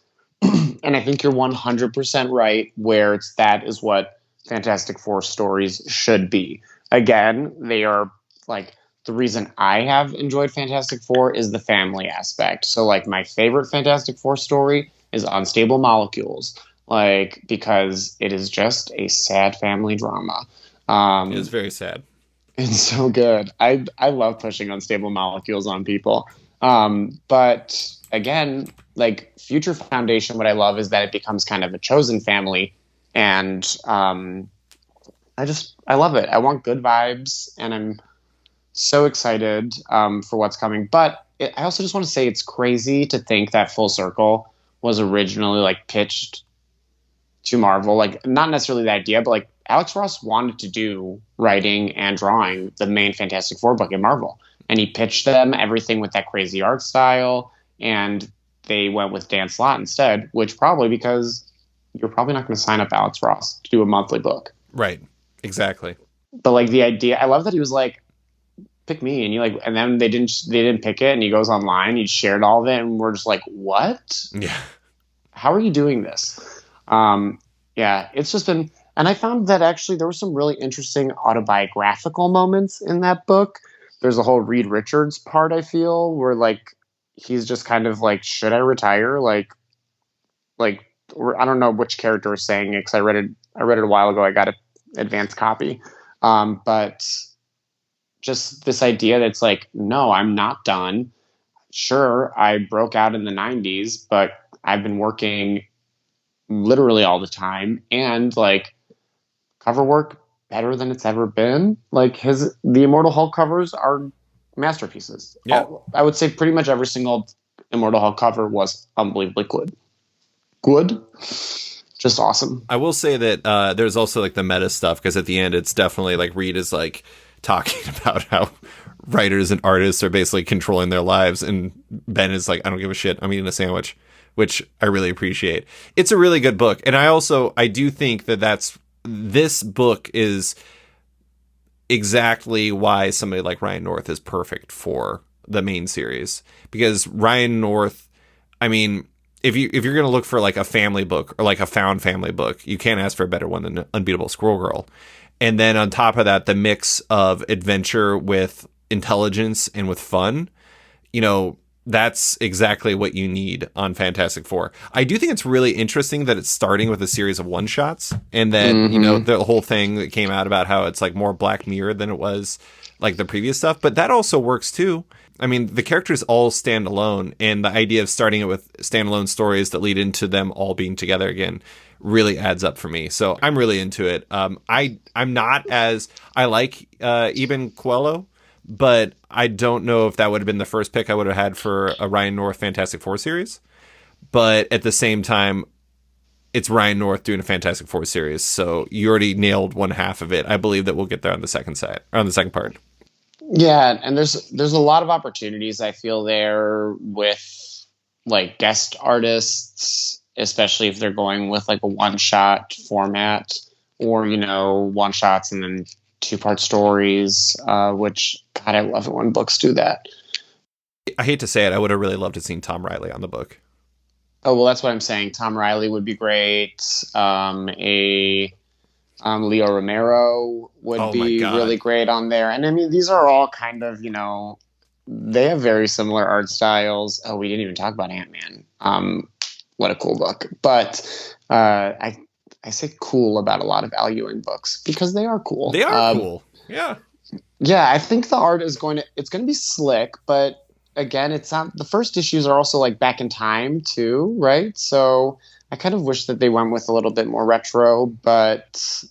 B: And I think you're 100% right where that is what Fantastic Four stories should be. Again, they are like, the reason I have enjoyed Fantastic Four is the family aspect. So like my favorite Fantastic Four story is Unstable Molecules, like because it is just a sad family drama.
A: It is very sad.
B: It's so good. I love pushing Unstable Molecules on people. But again, like Future Foundation, what I love is that it becomes kind of a chosen family. And I love it. I want good vibes, and So excited for what's coming. But I also just want to say it's crazy to think that Full Circle was originally like pitched to Marvel. Like not necessarily the idea, but like Alex Ross wanted to do writing and drawing the main Fantastic Four book in Marvel. And he pitched them everything with that crazy art style. And they went with Dan Slott instead, which probably because you're probably not going to sign up Alex Ross to do a monthly book.
A: Right. Exactly.
B: But like the idea, I love that he was like, pick me, and you like, and then they didn't pick it, and he goes online, he shared all of it, and we're just like, what?
A: Yeah.
B: How are you doing this? Yeah, it's just been, and I found that actually there were some really interesting autobiographical moments in that book. There's a whole Reed Richards part, I feel, where like he's just kind of like, should I retire? Like or I don't know which character is saying it because I read it a while ago. I got an advanced copy, but just this idea that's like, no, I'm not done. Sure, I broke out in the 90s, but I've been working literally all the time, and like cover work better than it's ever been. Like the Immortal Hulk covers are masterpieces.
A: Yeah.
B: I would say pretty much every single Immortal Hulk cover was unbelievably good. Just awesome.
A: I will say that there's also like the meta stuff, because at the end it's definitely like Reed is like talking about how writers and artists are basically controlling their lives, and Ben is like, I don't give a shit, I'm eating a sandwich, which I really appreciate. It's a really good book, and I do think that this book is exactly why somebody like Ryan North is perfect for the main series, because Ryan North, I mean, if you're going to look for like a family book or like a found family book, you can't ask for a better one than Unbeatable Squirrel Girl. And then on top of that, the mix of adventure with intelligence and with fun, that's exactly what you need on Fantastic Four. I do think it's really interesting that it's starting with a series of one-shots, and then, the whole thing that came out about how it's like more Black Mirror than it was like the previous stuff, but that also works too. I mean, the characters all stand alone, and the idea of starting it with standalone stories that lead into them all being together again really adds up for me. So I'm really into it. I'm not as, I like Eben Coelho, but I don't know if that would have been the first pick I would have had for a Ryan North Fantastic Four series. But at the same time, it's Ryan North doing a Fantastic Four series, so you already nailed one half of it. I believe that we'll get there on the second side, or on the second part.
B: Yeah, and there's a lot of opportunities I feel there with like guest artists, especially if they're going with like a one-shot format, or one-shots and then two-part stories, which God, I love it when books do that.
A: I hate to say it, I would have really loved to seen Tom Riley on the book.
B: Oh, well, that's what I'm saying. Tom Riley would be great. Leo Romero would be really great on there. And I mean, these are all kind of, they have very similar art styles. Oh, we didn't even talk about Ant-Man. What a cool book. But I say cool about a lot of Al Ewing books because they are cool.
A: They are cool. Yeah.
B: Yeah, I think the art it's going to be slick, but again, it's not, the first issues are also like back in time too, right? So I kind of wish that they went with a little bit more retro, but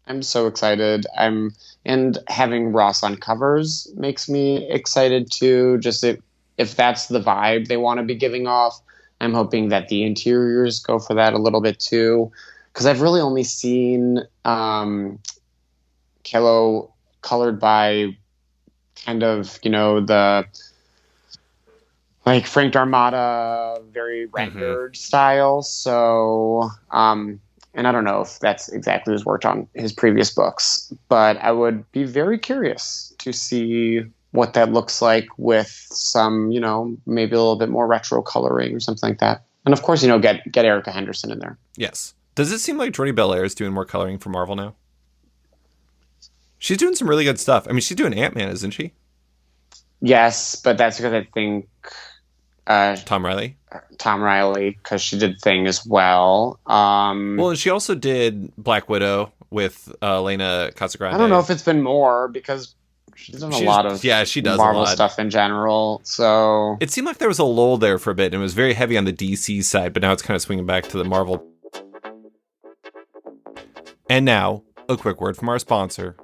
B: I'm so excited. And having Ross on covers makes me excited too. Just if that's the vibe they want to be giving off, I'm hoping that the interiors go for that a little bit too. Because I've really only seen Kello colored by kind of, the like Frank Darmada, very rendered style. So, and I don't know if that's exactly who's worked on his previous books, but I would be very curious to see what that looks like with some, maybe a little bit more retro coloring or something like that. And of course, get Erica Henderson in there.
A: Yes. Does it seem like Jordi Belair is doing more coloring for Marvel now? She's doing some really good stuff. I mean, she's doing Ant-Man, isn't she?
B: Yes, but that's because I think
A: Tom Riley,
B: because she did Thing as well.
A: Well, and she also did Black Widow with Elena Casagrande.
B: I don't know if it's been more because she's done a lot of
A: she does
B: Marvel stuff in general. So
A: it seemed like there was a lull there for a bit, and it was very heavy on the DC side, but now it's kind of swinging back to the Marvel. And now, a quick word from our sponsor.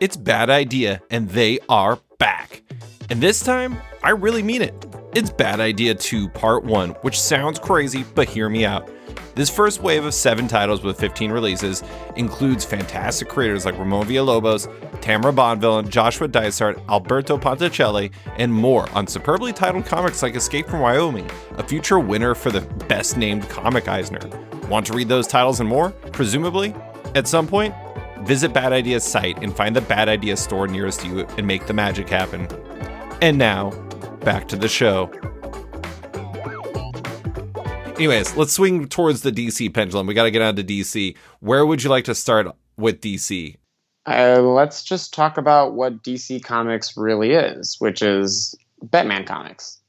A: It's Bad Idea, and they are back. And this time, I really mean it. It's Bad Idea 2 Part 1, which sounds crazy, but hear me out. This first wave of 7 titles with 15 releases includes fantastic creators like Ramon Villalobos, Tamara Bonvillain, Joshua Dysart, Alberto Ponticelli, and more on superbly titled comics like Escape from Wyoming, a future winner for the best named comic Eisner. Want to read those titles and more? Presumably, at some point? Visit Bad Idea's site and find the Bad Idea store nearest you and make the magic happen. And now, back to the show. Anyways, let's swing towards the DC pendulum. We got to get on to DC. Where would you like to start with DC?
B: Let's just talk about what DC Comics really is, which is Batman comics.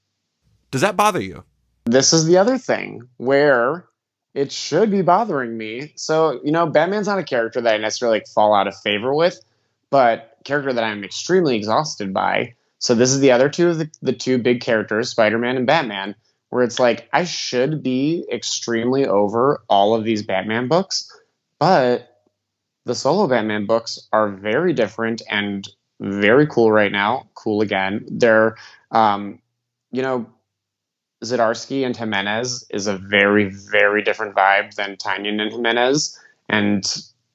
A: Does that bother you?
B: This is the other thing where it should be bothering me. So, Batman's not a character that I necessarily fall out of favor with, but a character that I'm extremely exhausted by. So this is the other two of the two big characters, Spider-Man and Batman, where it's like, I should be extremely over all of these Batman books, but the solo Batman books are very different and very cool right now. Cool again. They're, Zdarsky and Jimenez is a very, very different vibe than Tynion and Jimenez. And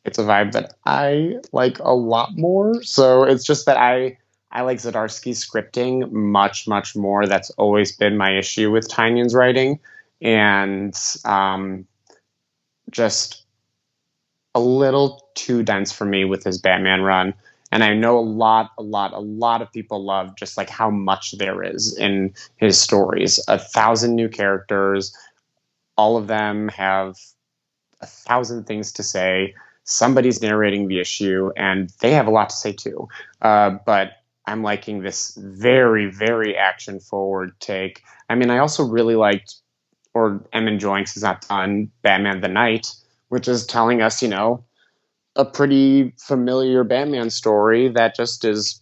B: it's a vibe that I like a lot more. So it's just that I like Zdarsky's scripting much, much more. That's always been my issue with Tynion's writing. And just a little too dense for me with his Batman run. And I know a lot of people love just like how much there is in his stories. 1,000 new characters. All of them have 1,000 things to say. Somebody's narrating the issue, and they have a lot to say too. But I'm liking this very, very action-forward take. I mean, I also really liked, or am enjoying, since it's not done, Batman the Knight, which is telling us, a pretty familiar Batman story that just is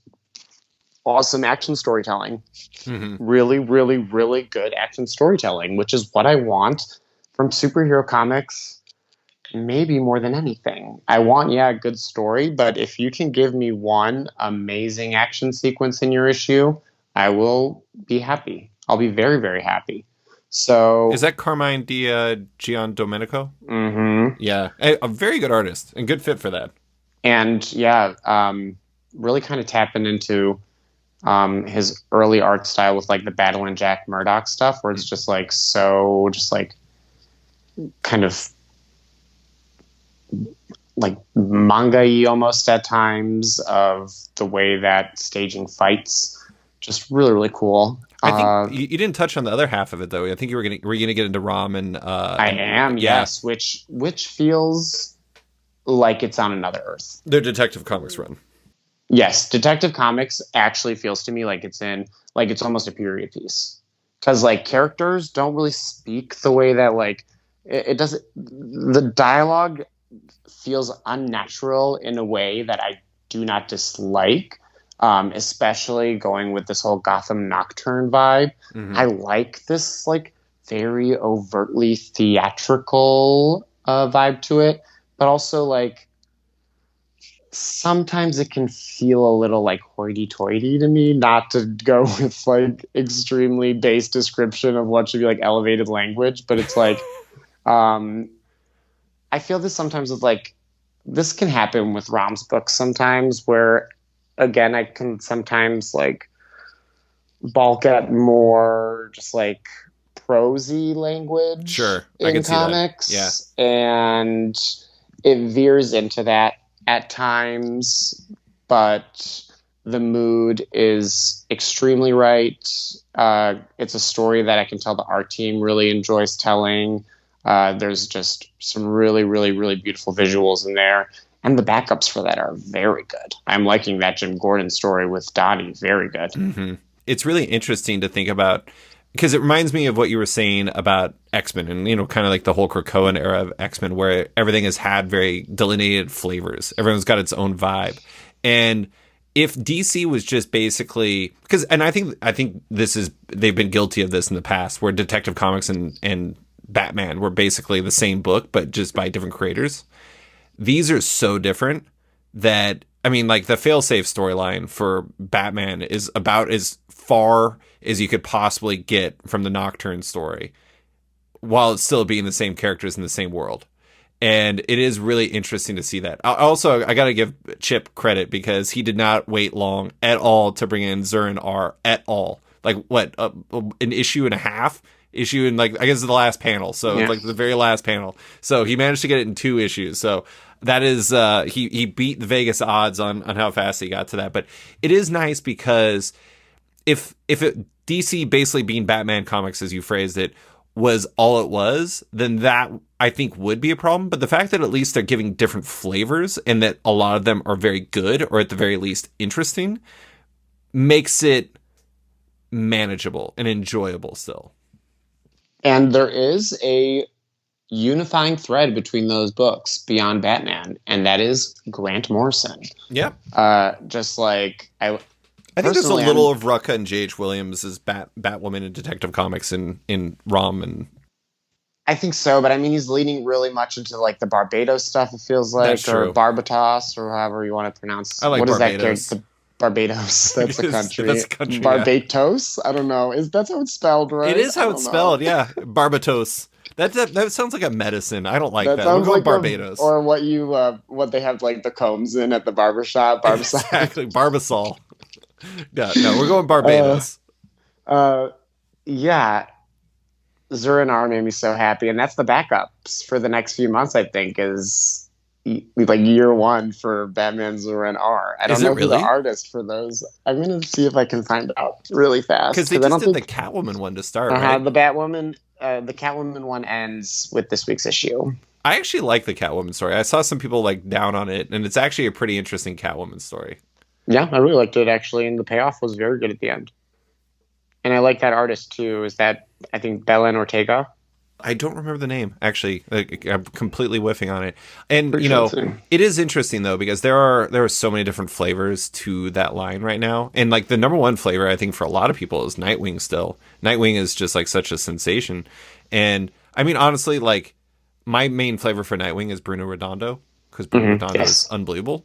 B: awesome action storytelling. Mm-hmm. Really, really, really good action storytelling, which is what I want from superhero comics, maybe more than anything. I want, a good story, but if you can give me one amazing action sequence in your issue, I will be happy. I'll be very, very happy. So
A: is that Carmine Di Giandomenico?
B: Mm-hmm.
A: Yeah, a very good artist and good fit for that.
B: And really kind of tapping into his early art style with like the Battle and Jack Murdoch stuff, where it's just like so, just like kind of like manga-y almost at times of the way that staging fights. Just really, really cool.
A: I think you didn't touch on the other half of it, though. I think were you gonna get into Rom and
B: I am, yes, which feels like it's on another Earth.
A: Their Detective Comics run.
B: Yes, Detective Comics actually feels to me like it's almost a period piece, because like characters don't really speak the way that like it doesn't. The dialogue feels unnatural in a way that I do not dislike. Especially going with this whole Gotham Nocturne vibe. Mm-hmm. I like this like very overtly theatrical vibe to it, but also like sometimes it can feel a little like hoity-toity to me, not to go with like extremely base description of what should be like elevated language, but it's like I feel this sometimes with like this can happen with Rom's books sometimes where again, I can sometimes like balk at more just like prosy language.
A: Sure,
B: in
A: I can
B: comics.
A: See that.
B: Yeah, and it veers into that at times, but the mood is extremely right. It's a story that I can tell the art team really enjoys telling. There's just some really, really, really beautiful visuals in there. And the backups for that are very good. I'm liking that Jim Gordon story with Dottie. Very good.
A: Mm-hmm. It's really interesting to think about because it reminds me of what you were saying about X-Men and, kind of like the whole Krakoan era of X-Men where everything has had very delineated flavors. Everyone's got its own vibe. And if DC was just basically and I think this is they've been guilty of this in the past where Detective Comics and Batman were basically the same book, but just by different creators. These are so different that I mean, like, the failsafe storyline for Batman is about as far as you could possibly get from the Nocturne story, while it's still being the same characters in the same world. And it is really interesting to see that. Also, I got to give Chip credit because he did not wait long at all to bring in Zurin R at all. Like, what, an issue and a half? Issue in, like, I guess the last panel. So, like, the very last panel. So, he managed to get it in 2 issues. So, that is, he beat the Vegas odds on how fast he got to that. But it is nice because if DC basically being Batman comics, as you phrased it, was all it was, then that I think would be a problem. But the fact that at least they're giving different flavors and that a lot of them are very good, or at the very least interesting, makes it manageable and enjoyable still.
B: And there is a unifying thread between those books beyond Batman, and that is Grant Morrison.
A: Yeah.
B: Just like
A: I think there's a little of Rucka and J.H. Williams as Batwoman in Detective Comics in ROM. And
B: I think so, but I mean, he's leaning really much into like the Barbados stuff, it feels like.
A: That's true.
B: Or Barbados, or however you want to pronounce.
A: I like
B: what
A: Barbados.
B: Is that? Barbados. That's a country.
A: That's a country.
B: Barbados? Yeah. I don't know. That's how it's spelled, right?
A: It is how it's spelled, yeah. Barbados. That sounds like a medicine. I don't like that.
B: We'll go
A: like Barbados.
B: Or what they have like the combs in at the barbershop.
A: Exactly. Barbasol. Yeah, no, we're going Barbados.
B: Yeah. Zurin R made me so happy, and that's the backups for the next few months, I think, is like year 1 for Batman Zurin R. I don't know who the artist for those. I'm going to see if I can find out really fast.
A: Because they just did the Catwoman one to start, right?
B: The Catwoman one ends with this week's issue.
A: I actually like the Catwoman story. I saw some people like down on it, and it's actually a pretty interesting Catwoman story.
B: Yeah, I really liked it, actually, and the payoff was very good at the end. And I like that artist, too. Is that, I think, Belen Ortega?
A: I don't remember the name, actually. I'm completely whiffing on it. And, it is interesting, though, because there are so many different flavors to that line right now. And, like, the number one flavor, I think, for a lot of people is Nightwing still. Nightwing is just, like, such a sensation. And, I mean, honestly, like, my main flavor for Nightwing is Bruno Redondo, because Bruno Redondo is unbelievable.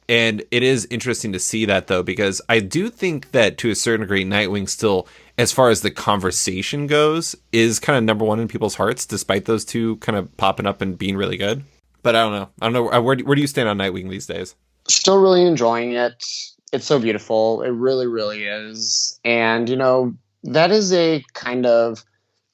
A: And it is interesting to see that, though, because I do think that, to a certain degree, Nightwing still, as far as the conversation goes, is kind of number one in people's hearts, despite those two kind of popping up and being really good. But I don't know. Where do you stand on Nightwing these days?
B: Still really enjoying it. It's so beautiful. It really, really is. And, that is a kind of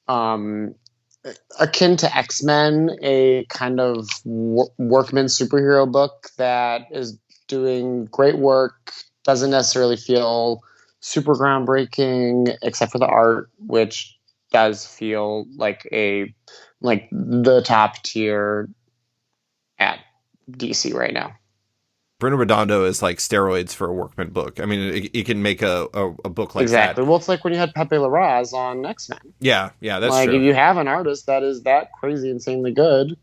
B: akin to X-Men, a kind of workman superhero book that is doing great work, doesn't necessarily feel super groundbreaking, except for the art, which does feel like the top tier at DC right now.
A: Bruno Redondo is like steroids for a workman book. I mean, it can make a book like that.
B: Exactly. Well, it's like when you had Pepe Larraz on X-Men.
A: Yeah, that's true.
B: Like, if you have an artist that is that crazy, insanely good.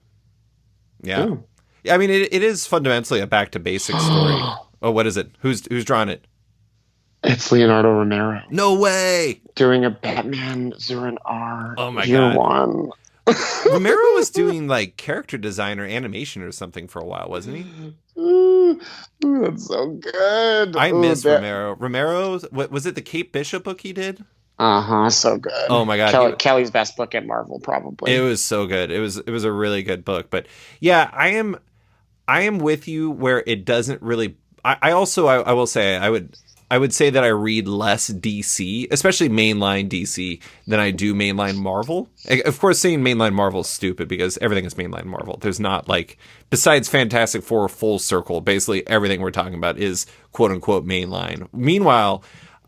A: Yeah. Ooh. Yeah, I mean, it is fundamentally a back to basics story. Oh, what is it? Who's drawing it?
B: It's Leonardo Romero.
A: No way!
B: Doing a Batman Zurin R.
A: Oh my
B: year
A: God.
B: 1.
A: Romero was doing like character design or animation or something for a while, wasn't he?
B: Ooh, that's so good.
A: I miss Romero. Romero, what was it? The Kate Bishop book he did?
B: So good.
A: Oh my God,
B: Kelly's best book at Marvel, probably.
A: It was so good. It was a really good book. But yeah, I am with you where it doesn't really. I will say I would say that I read less DC, especially mainline DC, than I do mainline Marvel. Of course, saying mainline Marvel is stupid because everything is mainline Marvel. There's not, like, besides Fantastic Four Full Circle, basically everything we're talking about is quote unquote mainline. Meanwhile,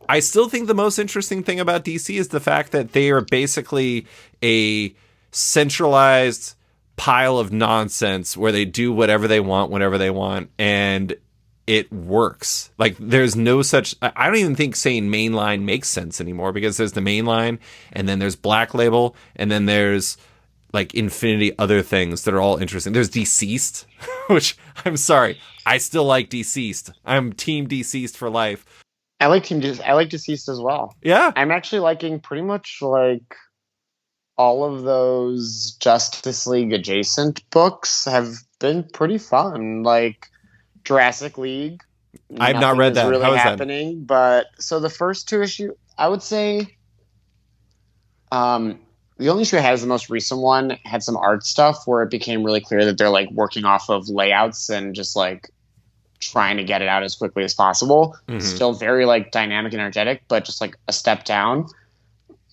A: I still think the most interesting thing about DC is the fact that they are basically a centralized pile of nonsense where they do whatever they want, whenever they want, and it works. Like, there's no such... I don't even think saying mainline makes sense anymore, because there's the mainline, and then there's Black Label, and then there's, like, infinity other things that are all interesting. There's Deceased, which, I'm sorry, I still like Deceased. I'm team Deceased for life.
B: I like Deceased as well.
A: Yeah.
B: I'm actually liking pretty much, like, all of those Justice League adjacent books have been pretty fun. Like, Jurassic League.
A: I've not read that.
B: Really
A: How is
B: happening, but so the first two issue, I would say, the only issue I had is the most recent one had some art stuff where it became really clear that they're like working off of layouts and just like trying to get it out as quickly as possible.
A: Mm-hmm.
B: Still very like dynamic and energetic, but just like a step down.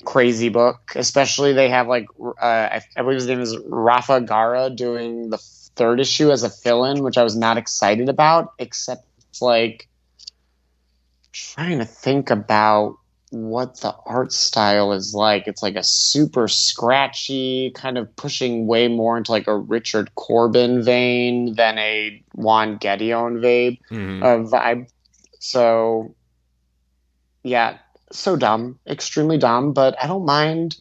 B: Crazy book, especially they have like I believe his name is Rafa Gara doing the third issue as a fill-in, which I was not excited about, except it's like trying to think about what the art style is like. It's like a super scratchy, kind of pushing way more into like a Richard Corbin vein than a Juan Gedeon vibe. So yeah, so dumb, extremely dumb, but I don't mind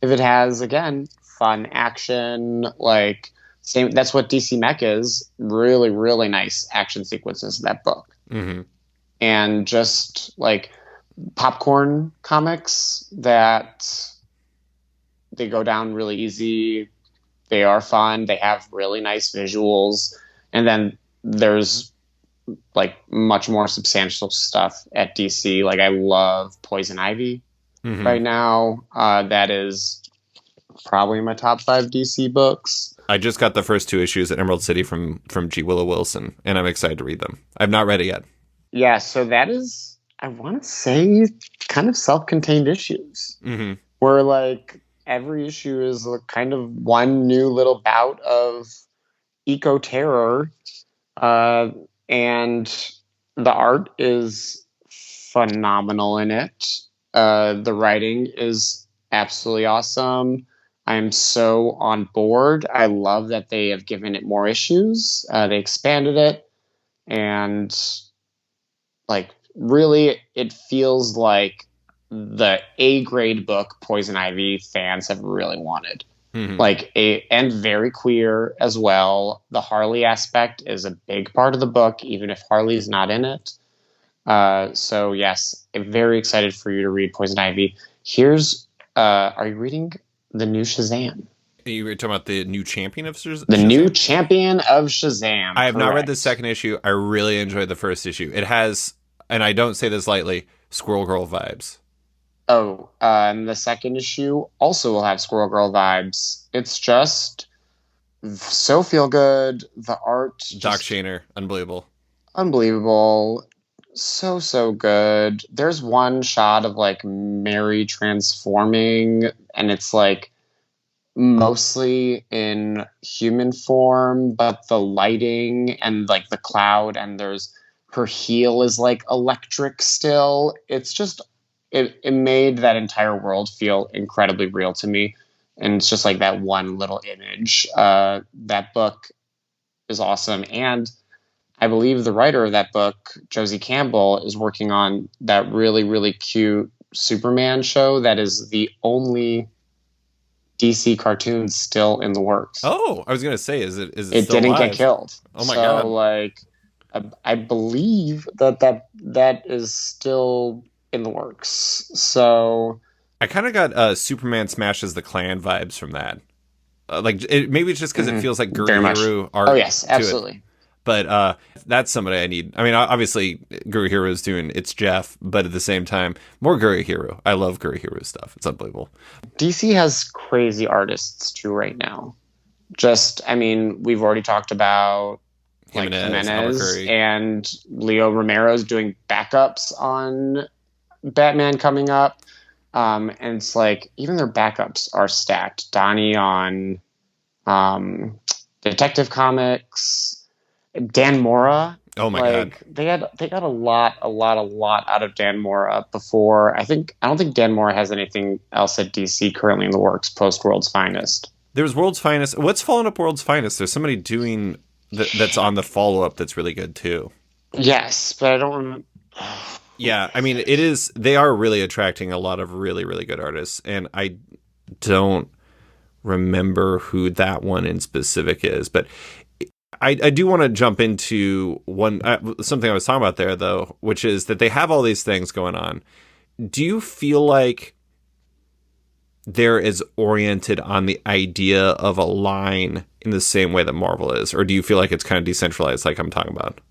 B: if it has, again, fun action, like same. That's what DC Mech is. Really, really nice action sequences in that book.
A: Mm-hmm.
B: And just like popcorn comics that they go down really easy. They are fun. They have really nice visuals. And then there's like much more substantial stuff at DC. Like I love Poison Ivy right now. That is probably my top 5 DC books.
A: I just got the first 2 issues at Emerald City from G. Willow Wilson, and I'm excited to read them. I've not read it yet.
B: Yeah, so that is, I want to say, kind of self-contained issues. Where like every issue is kind of one new little bout of eco-terror. And the art is phenomenal in it. The writing is absolutely awesome. I'm so on board. I love that they have given it more issues. They expanded it. And like really, it feels like the A-grade book Poison Ivy fans have really wanted. And very queer as well. The Harley aspect is a big part of the book, even if Harley's not in it. So yes, I'm very excited for you to read Poison Ivy. Are you reading the new Shazam?
A: You were talking about the new Champion of Shazam?
B: The new Champion of Shazam.
A: I have not read the second issue. I really enjoyed the first issue. It has, and I don't say this lightly, Squirrel Girl vibes.
B: Oh, the second issue also will have Squirrel Girl vibes. It's just so feel good. The art,
A: Doc Shaner,
B: unbelievable. So good. There's one shot of like Mary transforming, and it's like mostly in human form, but the lighting and like the cloud, and her heel is like electric still. It's just. It made that entire world feel incredibly real to me. And it's just like that one little image. That book is awesome. And I believe the writer of that book, Josie Campbell, is working on that really, really cute Superman show that is the only DC cartoon still in the works.
A: Oh, I was going to say, is it still
B: It didn't
A: live?
B: get killed.
A: Oh my God.
B: So like, I believe that is still in the works. So
A: I kind of got Superman Smashes the Klan vibes from that. Maybe it's just because it feels like Guru Hero art.
B: Oh yes, absolutely.
A: But that's somebody I need. I mean, obviously Guru Hero is doing It's Jeff, but at the same time, more Guru Hero. I love Guru Hero stuff. It's unbelievable.
B: DC has crazy artists too right now. We've already talked about Jimenez and Leo Romero's doing backups on Batman coming up. And it's like, even their backups are stacked. Donnie on Detective Comics, Dan Mora.
A: Oh my God.
B: They got a lot out of Dan Mora before. I don't think Dan Mora has anything else at DC currently in the works post World's Finest. There's
A: World's Finest. What's following up World's Finest? There's somebody doing that's on the follow-up that's really good too.
B: Yes, but I don't remember.
A: Yeah, I mean, it is. They are really attracting a lot of really, really good artists, and I don't remember who that one in specific is. But I do want to jump into something I was talking about there, though, which is that they have all these things going on. Do you feel like they're as oriented on the idea of a line in the same way that Marvel is, or do you feel like it's kind of decentralized, like I'm talking about?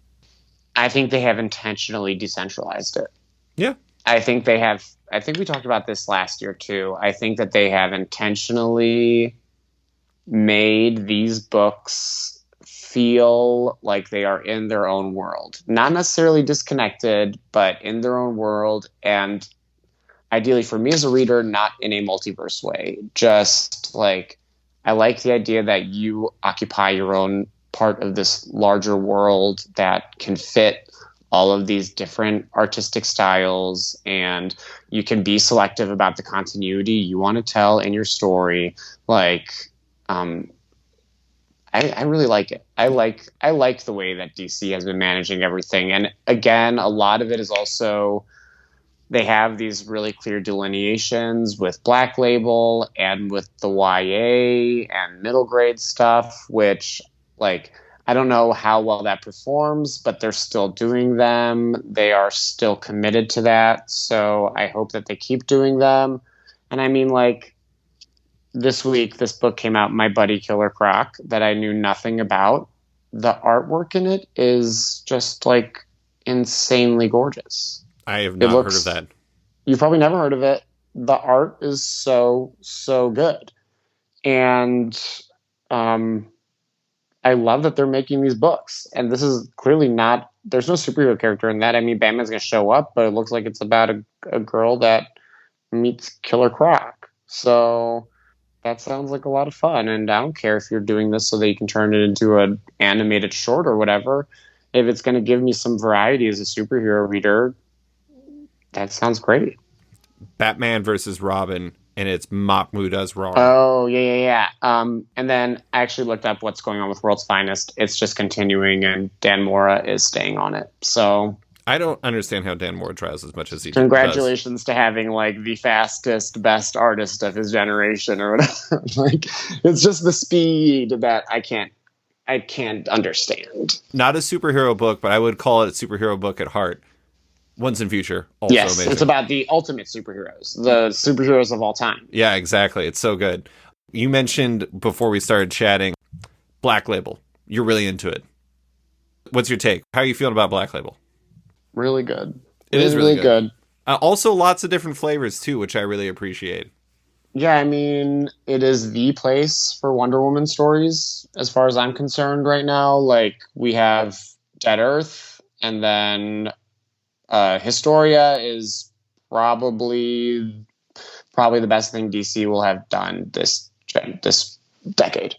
B: I think they have intentionally decentralized it.
A: Yeah.
B: I think they have. I think we talked about this last year too. I think that they have intentionally made these books feel like they are in their own world, not necessarily disconnected, but in their own world. And ideally for me as a reader, not in a multiverse way, just like I like the idea that you occupy your own part of this larger world that can fit all of these different artistic styles, and you can be selective about the continuity you want to tell in your story. Like, I really like it. I like the way that DC has been managing everything. And again, a lot of it is also they have these really clear delineations with Black Label and with the YA and middle grade stuff, which like I don't know how well that performs, but they're still doing them. They are still committed to that. So I hope that they keep doing them. And I mean, like, this week, this book came out, My Buddy Killer Croc, that I knew nothing about. The artwork in it is just like insanely gorgeous.
A: I have not heard of that.
B: You've probably never heard of it. The art is so good. And I love that they're making these books. And this is clearly not, there's no superhero character in that. I mean, Batman's going to show up, but it looks like it's about a girl that meets Killer Croc. So that sounds like a lot of fun. And I don't care if you're doing this so that you can turn it into an animated short or whatever. If it's going to give me some variety as a superhero reader, that sounds great.
A: Batman versus Robin, and it's Mahmoud Asrar.
B: Oh, yeah. And then I actually looked up what's going on with World's Finest. It's just continuing, and Dan Mora is staying on it. So
A: I don't understand how Dan Mora tries as much as he does.
B: Congratulations to having like the fastest, best artist of his generation or whatever. Like, it's just the speed that I can't understand.
A: Not a superhero book, but I would call it a superhero book at heart. Once and Future, also
B: yes,
A: amazing.
B: It's about the ultimate superheroes, the superheroes of all time.
A: Yeah, exactly. It's so good. You mentioned before we started chatting, Black Label. You're really into it. What's your take? How are you feeling about Black Label?
B: Really good.
A: It is really good. Also, lots of different flavors, too, which I really appreciate.
B: Yeah, I mean, it is the place for Wonder Woman stories, as far as I'm concerned right now. Like, we have Dead Earth, and then Historia is probably the best thing DC will have done this decade.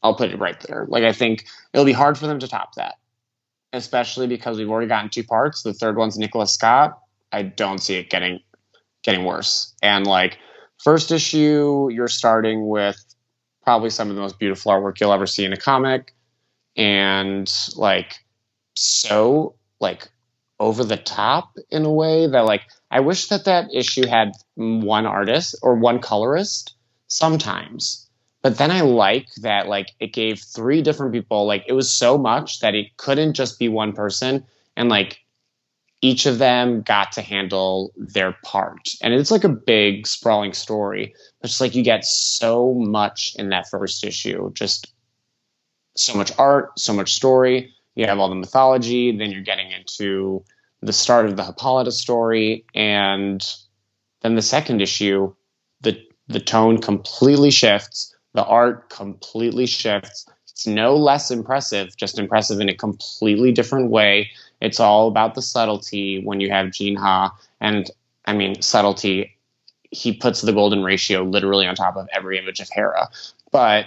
B: I'll put it right there. Like, I think it'll be hard for them to top that, especially because we've already gotten 2 parts. The third one's Nicholas Scott. I don't see it getting worse. And like, first issue, you're starting with probably some of the most beautiful artwork you'll ever see in a comic, and like so like over the top in a way that like I wish that issue had one artist or one colorist sometimes. But then I like that like it gave 3 different people, like it was so much that it couldn't just be one person, and like each of them got to handle their part. And it's like a big sprawling story, but just like you get so much in that first issue, just so much art, so much story. You have all the mythology, then you're getting into the start of the Hippolyta story, and then the second issue, the tone completely shifts, the art completely shifts. It's no less impressive, just impressive in a completely different way. It's all about the subtlety when you have Gene Ha, and I mean subtlety. He puts the golden ratio literally on top of every image of Hera, but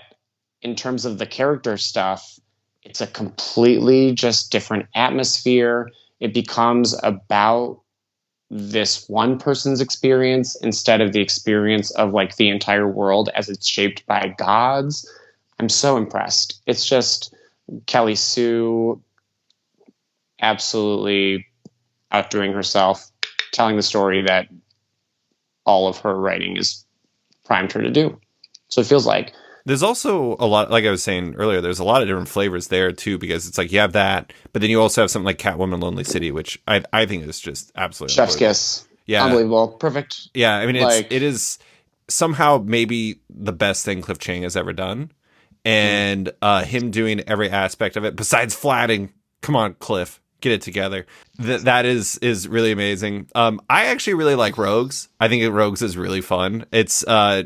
B: in terms of the character stuff, it's a completely just different atmosphere. It becomes about this one person's experience instead of the experience of like the entire world as it's shaped by gods. I'm so impressed. It's just Kelly Sue absolutely outdoing herself, telling the story that all of her writing is primed her to do. So it feels like
A: there's also a lot, like I was saying earlier, there's a lot of different flavors there too, because it's like you have that, but then you also have something like Catwoman Lonely City, which I think is just absolutely
B: chef's kiss. Yeah. Unbelievable. Perfect.
A: Yeah. I mean, it is somehow maybe the best thing Cliff Chiang has ever done. And him doing every aspect of it besides flatting. Come on, Cliff. get it together. That is really amazing. I actually really like Rogues. I think Rogues is really fun. It's a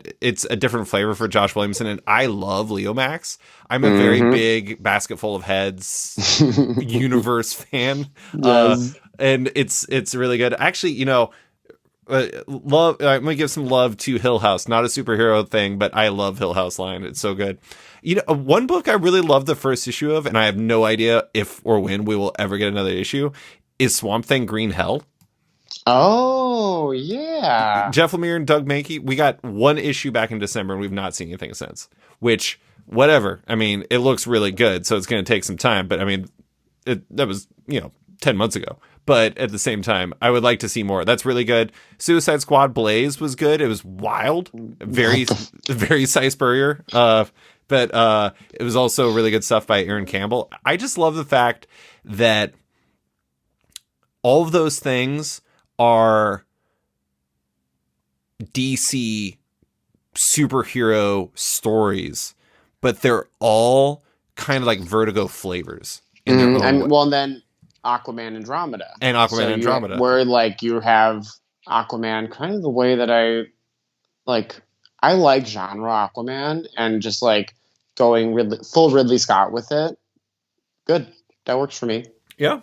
A: different flavor for Josh Williamson, and I love Leo Max. I'm a very big Basket Full of Heads universe fan.
B: Yes.
A: And it's really good. Actually, love. I'm gonna give some love to Hill House. Not a superhero thing, but I love Hill House line. It's so good. One book I really love the first issue of, and I have no idea if or when we will ever get another issue, is Swamp Thing Green Hell.
B: Oh, yeah.
A: Jeff Lemire and Doug Mankey. We got one issue back in December, and we've not seen anything since. Which, whatever. I mean, it looks really good, so it's going to take some time. But I mean, that was 10 months ago. But at the same time, I would like to see more. That's really good. Suicide Squad Blaze was good. It was wild, very very Cy Spurrier. But it was also really good stuff by Aaron Campbell. I just love the fact that all of those things are DC superhero stories, but they're all kind of like Vertigo flavors. In their own way.
B: And then Aquaman Andromeda.
A: And Aquaman Andromeda.
B: Where like you have Aquaman kind of the way that I like genre Aquaman and just like going full Ridley Scott with it. Good. That works for me.
A: Yeah.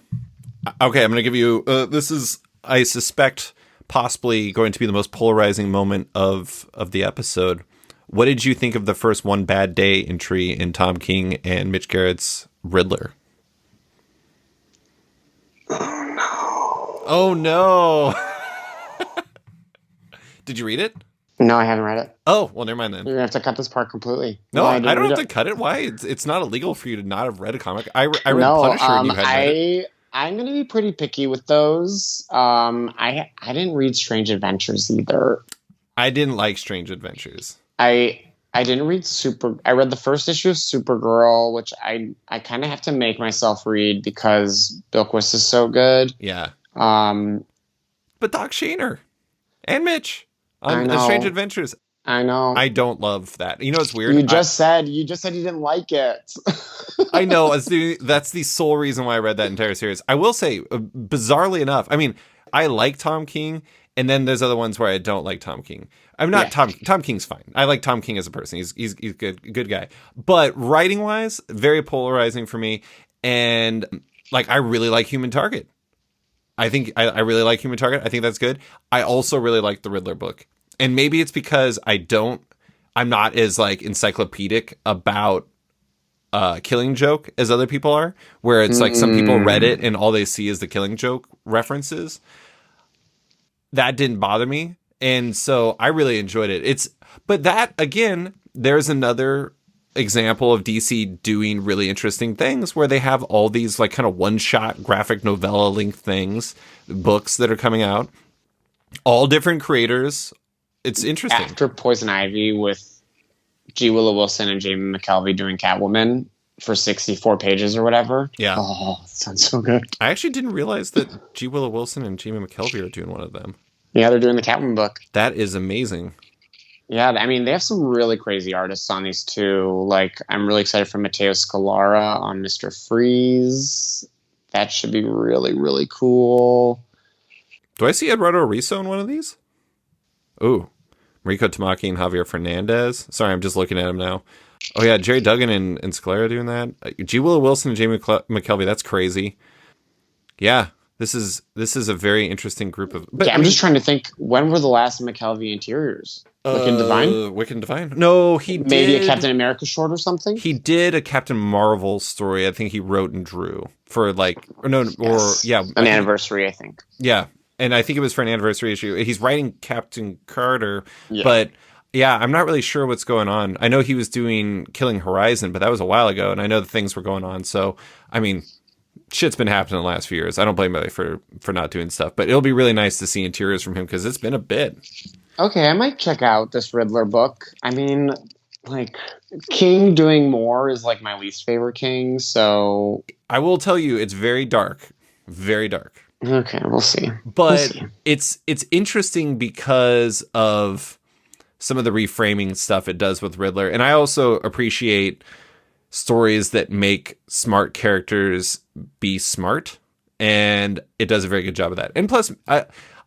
A: Okay, I'm going to give you this is, I suspect, possibly going to be the most polarizing moment of the episode. What did you think of the first One Bad Day entry in Tom King and Mitch Garrett's Riddler? Oh no. Did you read it?
B: No, I haven't read it.
A: Oh, well, never mind then.
B: You're gonna have to cut this part completely.
A: No, I don't have to cut it. Why? It's not illegal for you to not have read a comic. I read Punisher and you hadn't read it.
B: I'm gonna be pretty picky with those. I didn't read Strange Adventures either.
A: I didn't like Strange Adventures.
B: I didn't read I read the first issue of Supergirl, which I kind of have to make myself read because Bilquist is so good.
A: Yeah. But Doc Shaner and Mitch on Strange Adventures.
B: I know.
A: I don't love that. You know what's weird?
B: You just said you didn't like it.
A: I know. That's the sole reason why I read that entire series. I will say, bizarrely enough, I mean, I like Tom King, and then there's other ones where I don't like Tom King. I'm not Tom King's fine. I like Tom King as a person. He's good guy. But writing wise, very polarizing for me. And like, I really like Human Target. I think I really like Human Target. I think that's good. I also really like the Riddler book. And maybe it's because I'm not as like encyclopedic about Killing Joke as other people are, where it's like some people read it and all they see is the Killing Joke references. That didn't bother me. And so I really enjoyed it. But that, again, there's another example of DC doing really interesting things where they have all these like kind of one-shot graphic novella length things, books that are coming out, all different creators. It's interesting.
B: After Poison Ivy with G. Willow Wilson and Jamie McKelvey doing Catwoman for 64 pages or whatever.
A: Yeah.
B: Oh, that sounds so good.
A: I actually didn't realize that G. Willow Wilson and Jamie McKelvey are doing one of them.
B: Yeah, they're doing the Catwoman book.
A: That is amazing.
B: Yeah, I mean, they have some really crazy artists on these too. Like, I'm really excited for Matteo Scalara on Mr. Freeze. That should be really, really cool.
A: Do I see Eduardo Arizo in one of these? Ooh, Mariko Tamaki and Javier Fernandez. Sorry, I'm just looking at him now. Oh yeah, Jerry Duggan and Scalera doing that. G. Willow Wilson and Jamie McKelvey. That's crazy. Yeah, this is a very interesting group of. But,
B: yeah, I'm just trying to think. When were the last McKelvey interiors? Wicked and Divine.
A: Wicked and Divine. No, he did
B: maybe a Captain America short or something.
A: He did a Captain Marvel story. I think he wrote and drew for like an
B: anniversary. I think.
A: Yeah. And I think it was for an anniversary issue. He's writing Captain Carter, but yeah, I'm not really sure what's going on. I know he was doing Killing Horizon, but that was a while ago, and I know the things were going on. So, I mean, shit's been happening the last few years. I don't blame him for not doing stuff, but it'll be really nice to see interiors from him because it's been a bit.
B: Okay, I might check out this Riddler book. I mean, like, King doing more is like my least favorite King, so...
A: I will tell you, it's very dark. Very dark.
B: Okay, we'll see.
A: But it's interesting because of some of the reframing stuff it does with Riddler. And I also appreciate stories that make smart characters be smart and it does a very good job of that. And plus,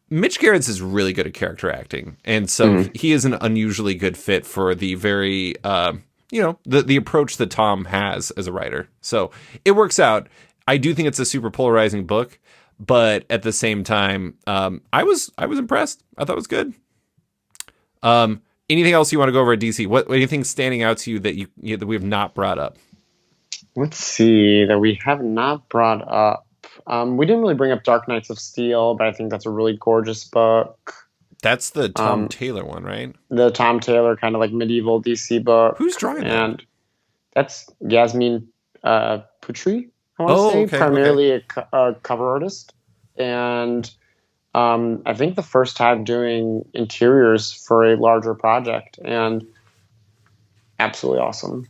A: Mitch Gerads is really good at character acting, and so he is an unusually good fit for the very, the approach that Tom has as a writer. So it works out. I do think it's a super polarizing book, but at the same time, I was impressed. I thought it was good. Anything else you want to go over at DC? What anything standing out to you that we have not brought up?
B: Let's see, that we have not brought up. We didn't really bring up Dark Knights of Steel, but I think that's a really gorgeous book.
A: That's the Tom Taylor one, right?
B: The Tom Taylor kind of like medieval DC book.
A: Who's drawing that?
B: And that's Yasmin Putri, I want to say,
A: okay,
B: primarily a cover artist. And I think the first time doing interiors for a larger project, and absolutely awesome.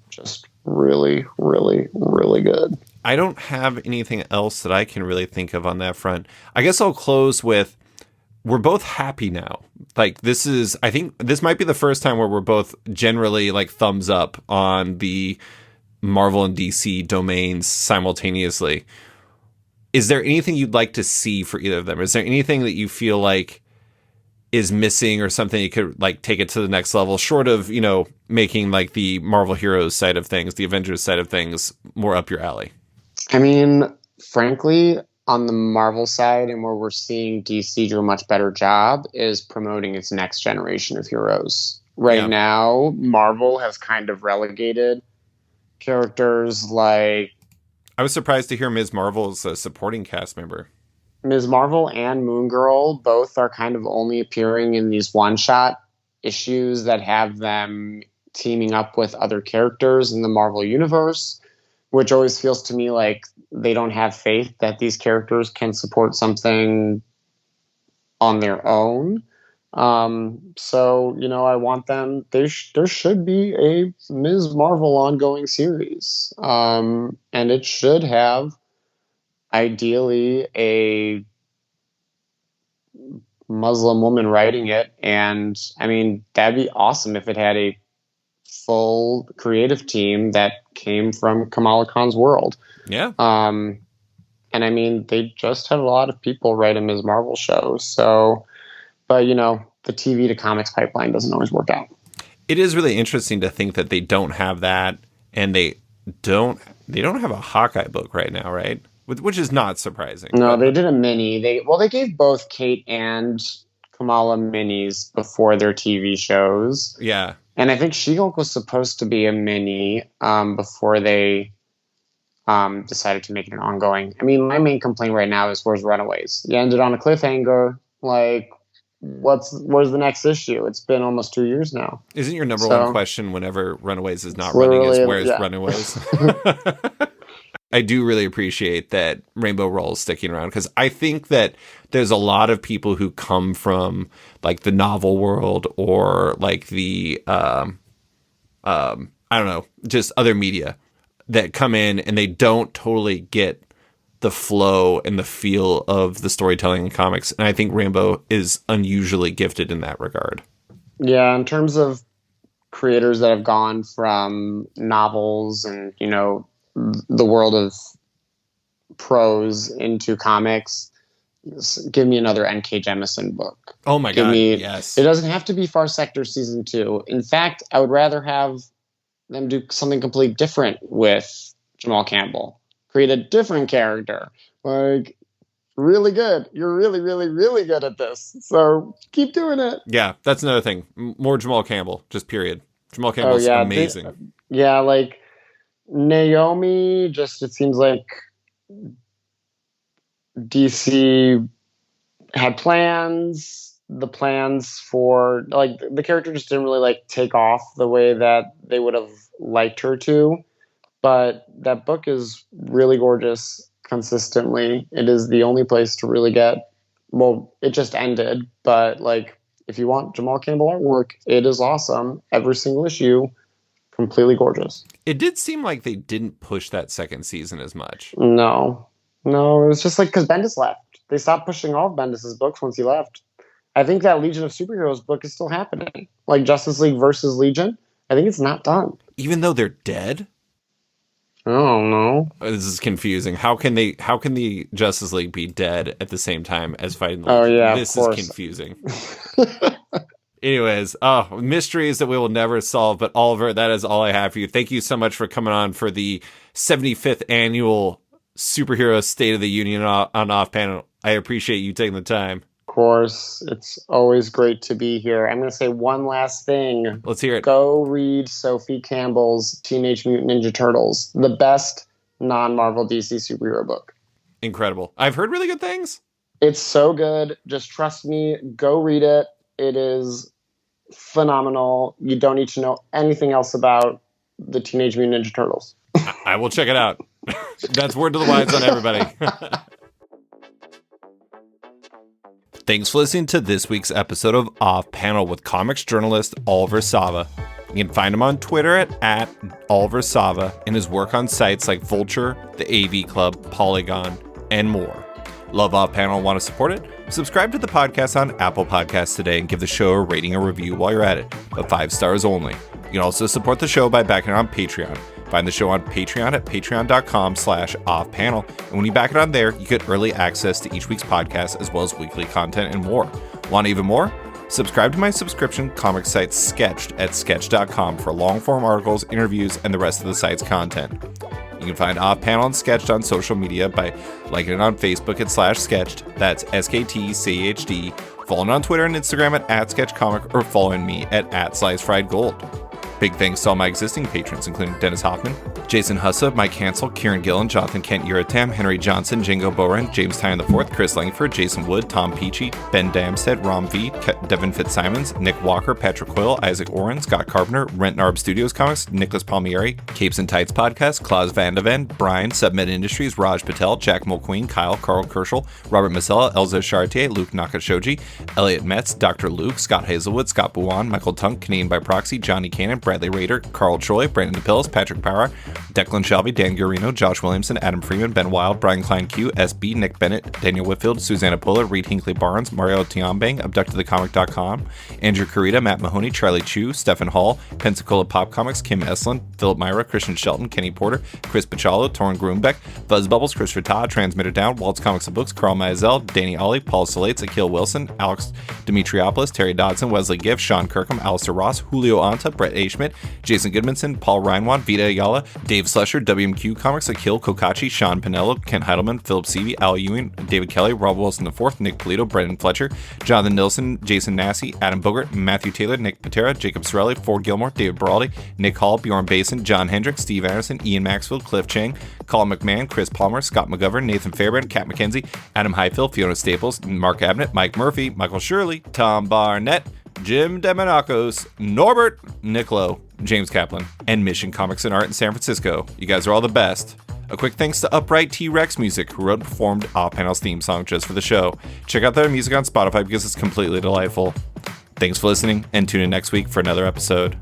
B: Just really, really, really good.
A: I don't have anything else that I can really think of on that front. I guess I'll close with, we're both happy now. Like, I think this might be the first time where we're both generally like thumbs up on the Marvel and DC domains simultaneously. Is there anything you'd like to see for either of them? Is there anything that you feel like is missing, or something you could like take it to the next level, short of, making like the Marvel Heroes side of things, the Avengers side of things, more up your alley?
B: I mean, frankly, on the Marvel side, and where we're seeing DC do a much better job, is promoting its next generation of heroes. Right now, Marvel has kind of relegated characters like...
A: I was surprised to hear Ms. Marvel is a supporting cast member.
B: Ms. Marvel and Moon Girl both are kind of only appearing in these one-shot issues that have them teaming up with other characters in the Marvel Universe, which always feels to me like they don't have faith that these characters can support something on their own. So, I want them... There should be a Ms. Marvel ongoing series. And it should have, ideally, a Muslim woman writing it. And, I mean, that'd be awesome if it had a full creative team that came from Kamala Khan's world.
A: Yeah.
B: And I mean, they just have a lot of people write a Ms. Marvel show. So, but the TV to comics pipeline doesn't always work out.
A: It is really interesting to think that they don't have that, and they don't have a Hawkeye book right now, right? Which is not surprising.
B: No, they did a mini. They gave both Kate and Kamala minis before their TV shows.
A: Yeah.
B: And I think She-Hulk was supposed to be a mini before they decided to make it an ongoing. I mean, my main complaint right now is, where's Runaways? You ended on a cliffhanger. Like, where's the next issue? It's been almost 2 years now.
A: Isn't your number one question whenever Runaways is not running is, where's Runaways? I do really appreciate that Rainbow Roll is sticking around, because I think that there's a lot of people who come from like the novel world, or like the I don't know, just other media, that come in and they don't totally get the flow and the feel of the storytelling in comics. And I think Rainbow is unusually gifted in that regard.
B: Yeah, in terms of creators that have gone from novels and, the world of prose into comics, give me another N.K. Jemisin book.
A: Oh my God, yes.
B: It doesn't have to be Far Sector Season 2. In fact, I would rather have them do something completely different with Jamal Campbell. Create a different character. Like, really good. You're really, really, really good at this. So keep doing it.
A: Yeah, that's another thing. More Jamal Campbell, just period. Jamal Campbell's amazing.
B: Like Naomi, just it seems like DC had plans. The plans for, like, the character just didn't really like take off the way that they would have liked her to. But that book is really gorgeous consistently. It is the only place to really get, well, it just ended, but like, if you want Jamal Campbell artwork, it is awesome. Every single issue, completely gorgeous.
A: It did seem like they didn't push that second season as much.
B: No, it was just like, because Bendis left. They stopped pushing all of Bendis's books once he left. I think that Legion of Superheroes book is still happening. Like Justice League versus Legion, I think it's not done.
A: Even though they're dead?
B: I don't know.
A: This is confusing. How can the Justice League be dead at the same time as fighting the
B: Oh
A: Legion?
B: yeah,
A: This
B: of
A: is
B: course.
A: confusing. Anyways, mysteries that we will never solve. But Oliver, that is all I have for you. Thank you so much for coming on for the 75th annual Superhero State of the Union on Off Panel. I appreciate you taking the time.
B: Of course, it's always great to be here. I'm going to say one last thing.
A: Let's hear it.
B: Go read Sophie Campbell's Teenage Mutant Ninja Turtles, the best non-Marvel DC superhero book.
A: Incredible. I've heard really good things.
B: It's so good. Just trust me. Go read it. It is phenomenal. You don't need to know anything else about the Teenage Mutant Ninja Turtles.
A: I will check it out. That's word to the wise on everybody. Thanks for listening to this week's episode of Off Panel with comics journalist Oliver Sava. You can find him on Twitter at Oliver Sava and his work on sites like Vulture, the AV Club, Polygon, and more. Love Off Panel and want to support it? Subscribe to the podcast on Apple Podcasts today and give the show a rating or review while you're at it, but 5 stars only. You can also support the show by backing it on Patreon. Find the show on Patreon at patreon.com/offpanel. And when you back it on there, you get early access to each week's podcast as well as weekly content and more. Want even more? Subscribe to my subscription comic site Sketched at sketch.com for long-form articles, interviews, and the rest of the site's content. You can find Off Panel and Sketched on social media by liking it on Facebook at /Sketched. That's SKTCHD. Following on Twitter and Instagram at @SketchComic or following me at @SliceFriedGold. Big thanks to all my existing patrons, including Dennis Hoffman, Jason Hussa, Mike Hansel, Kieran Gillen, Jonathan Kent Uratam, Henry Johnson, Jingo Boren, James Tyne IV, Chris Langford, Jason Wood, Tom Peachy, Ben Damstead, Rom V, Devin Fitzsimons, Nick Walker, Patrick Coyle, Isaac Oren, Scott Carpenter, Rent Narb Studios Comics, Nicholas Palmieri, Capes and Tights Podcast, Klaus Van de Ven, Brian, Submit Industries, Raj Patel, Jack Mulqueen, Kyle, Carl Kerschel, Robert Masella, Elza Chartier, Luke Nakashoji, Elliot Metz, Dr. Luke, Scott Hazelwood, Scott Buwan, Michael Tunk, Canadian by Proxy, Johnny Cannon, Bradley Rader, Carl Troy, Brandon DePills, Patrick Power, Declan Shelby, Dan Guarino, Josh Williamson, Adam Freeman, Ben Wild, Brian Klein Q, SB, Nick Bennett, Daniel Whitfield, Susanna Puller, Reed Hinkley Barnes, Mario Tiambang, AbductedTheComic.com, Andrew Carita, Matt Mahoney, Charlie Chu, Stephen Hall, Pensacola Pop Comics, Kim Estlin, Philip Myra, Christian Shelton, Kenny Porter, Chris Pachalo, Torrin Grumbeck, Buzz Bubbles, Christopher Todd, Transmitter Down, Waltz Comics and Books, Carl Mazel, Danny Ollie, Paul Salates, Akil Wilson, Alex Dimitriopoulos, Terry Dodson, Wesley Giff, Sean Kirkham, Alistair Ross, Julio Anta, Brett A. Schmidt, Jason Goodmanson, Paul Reinwan, Vita Ayala, Dave Slusher, WMQ Comics, Akil Kokachi, Sean Pinello, Ken Heidelman, Philip Seavey, Al Ewing, David Kelly, Rob Wilson IV, Nick Polito, Brendan Fletcher, Jonathan Nilsson, Jason Massey, Adam Bogart, Matthew Taylor, Nick Patera, Jacob Sorelli, Ford Gilmore, David Baraldi, Nick Hall, Bjorn Basin, John Hendricks, Steve Anderson, Ian Maxfield, Cliff Chang, Colin McMahon, Chris Palmer, Scott McGovern, Nathan Fairbairn, Kat McKenzie, Adam Highfield, Fiona Staples, Mark Abnett, Mike Murphy, Michael Shirley, Tom Barnett, Jim Demonakos, Norbert Nicolo, James Kaplan, and Mission Comics and Art in San Francisco. You guys are all the best. A quick thanks to Upright T-Rex Music, who wrote and performed Off Panel's theme song just for the show. Check out their music on Spotify because it's completely delightful. Thanks for listening, and tune in next week for another episode.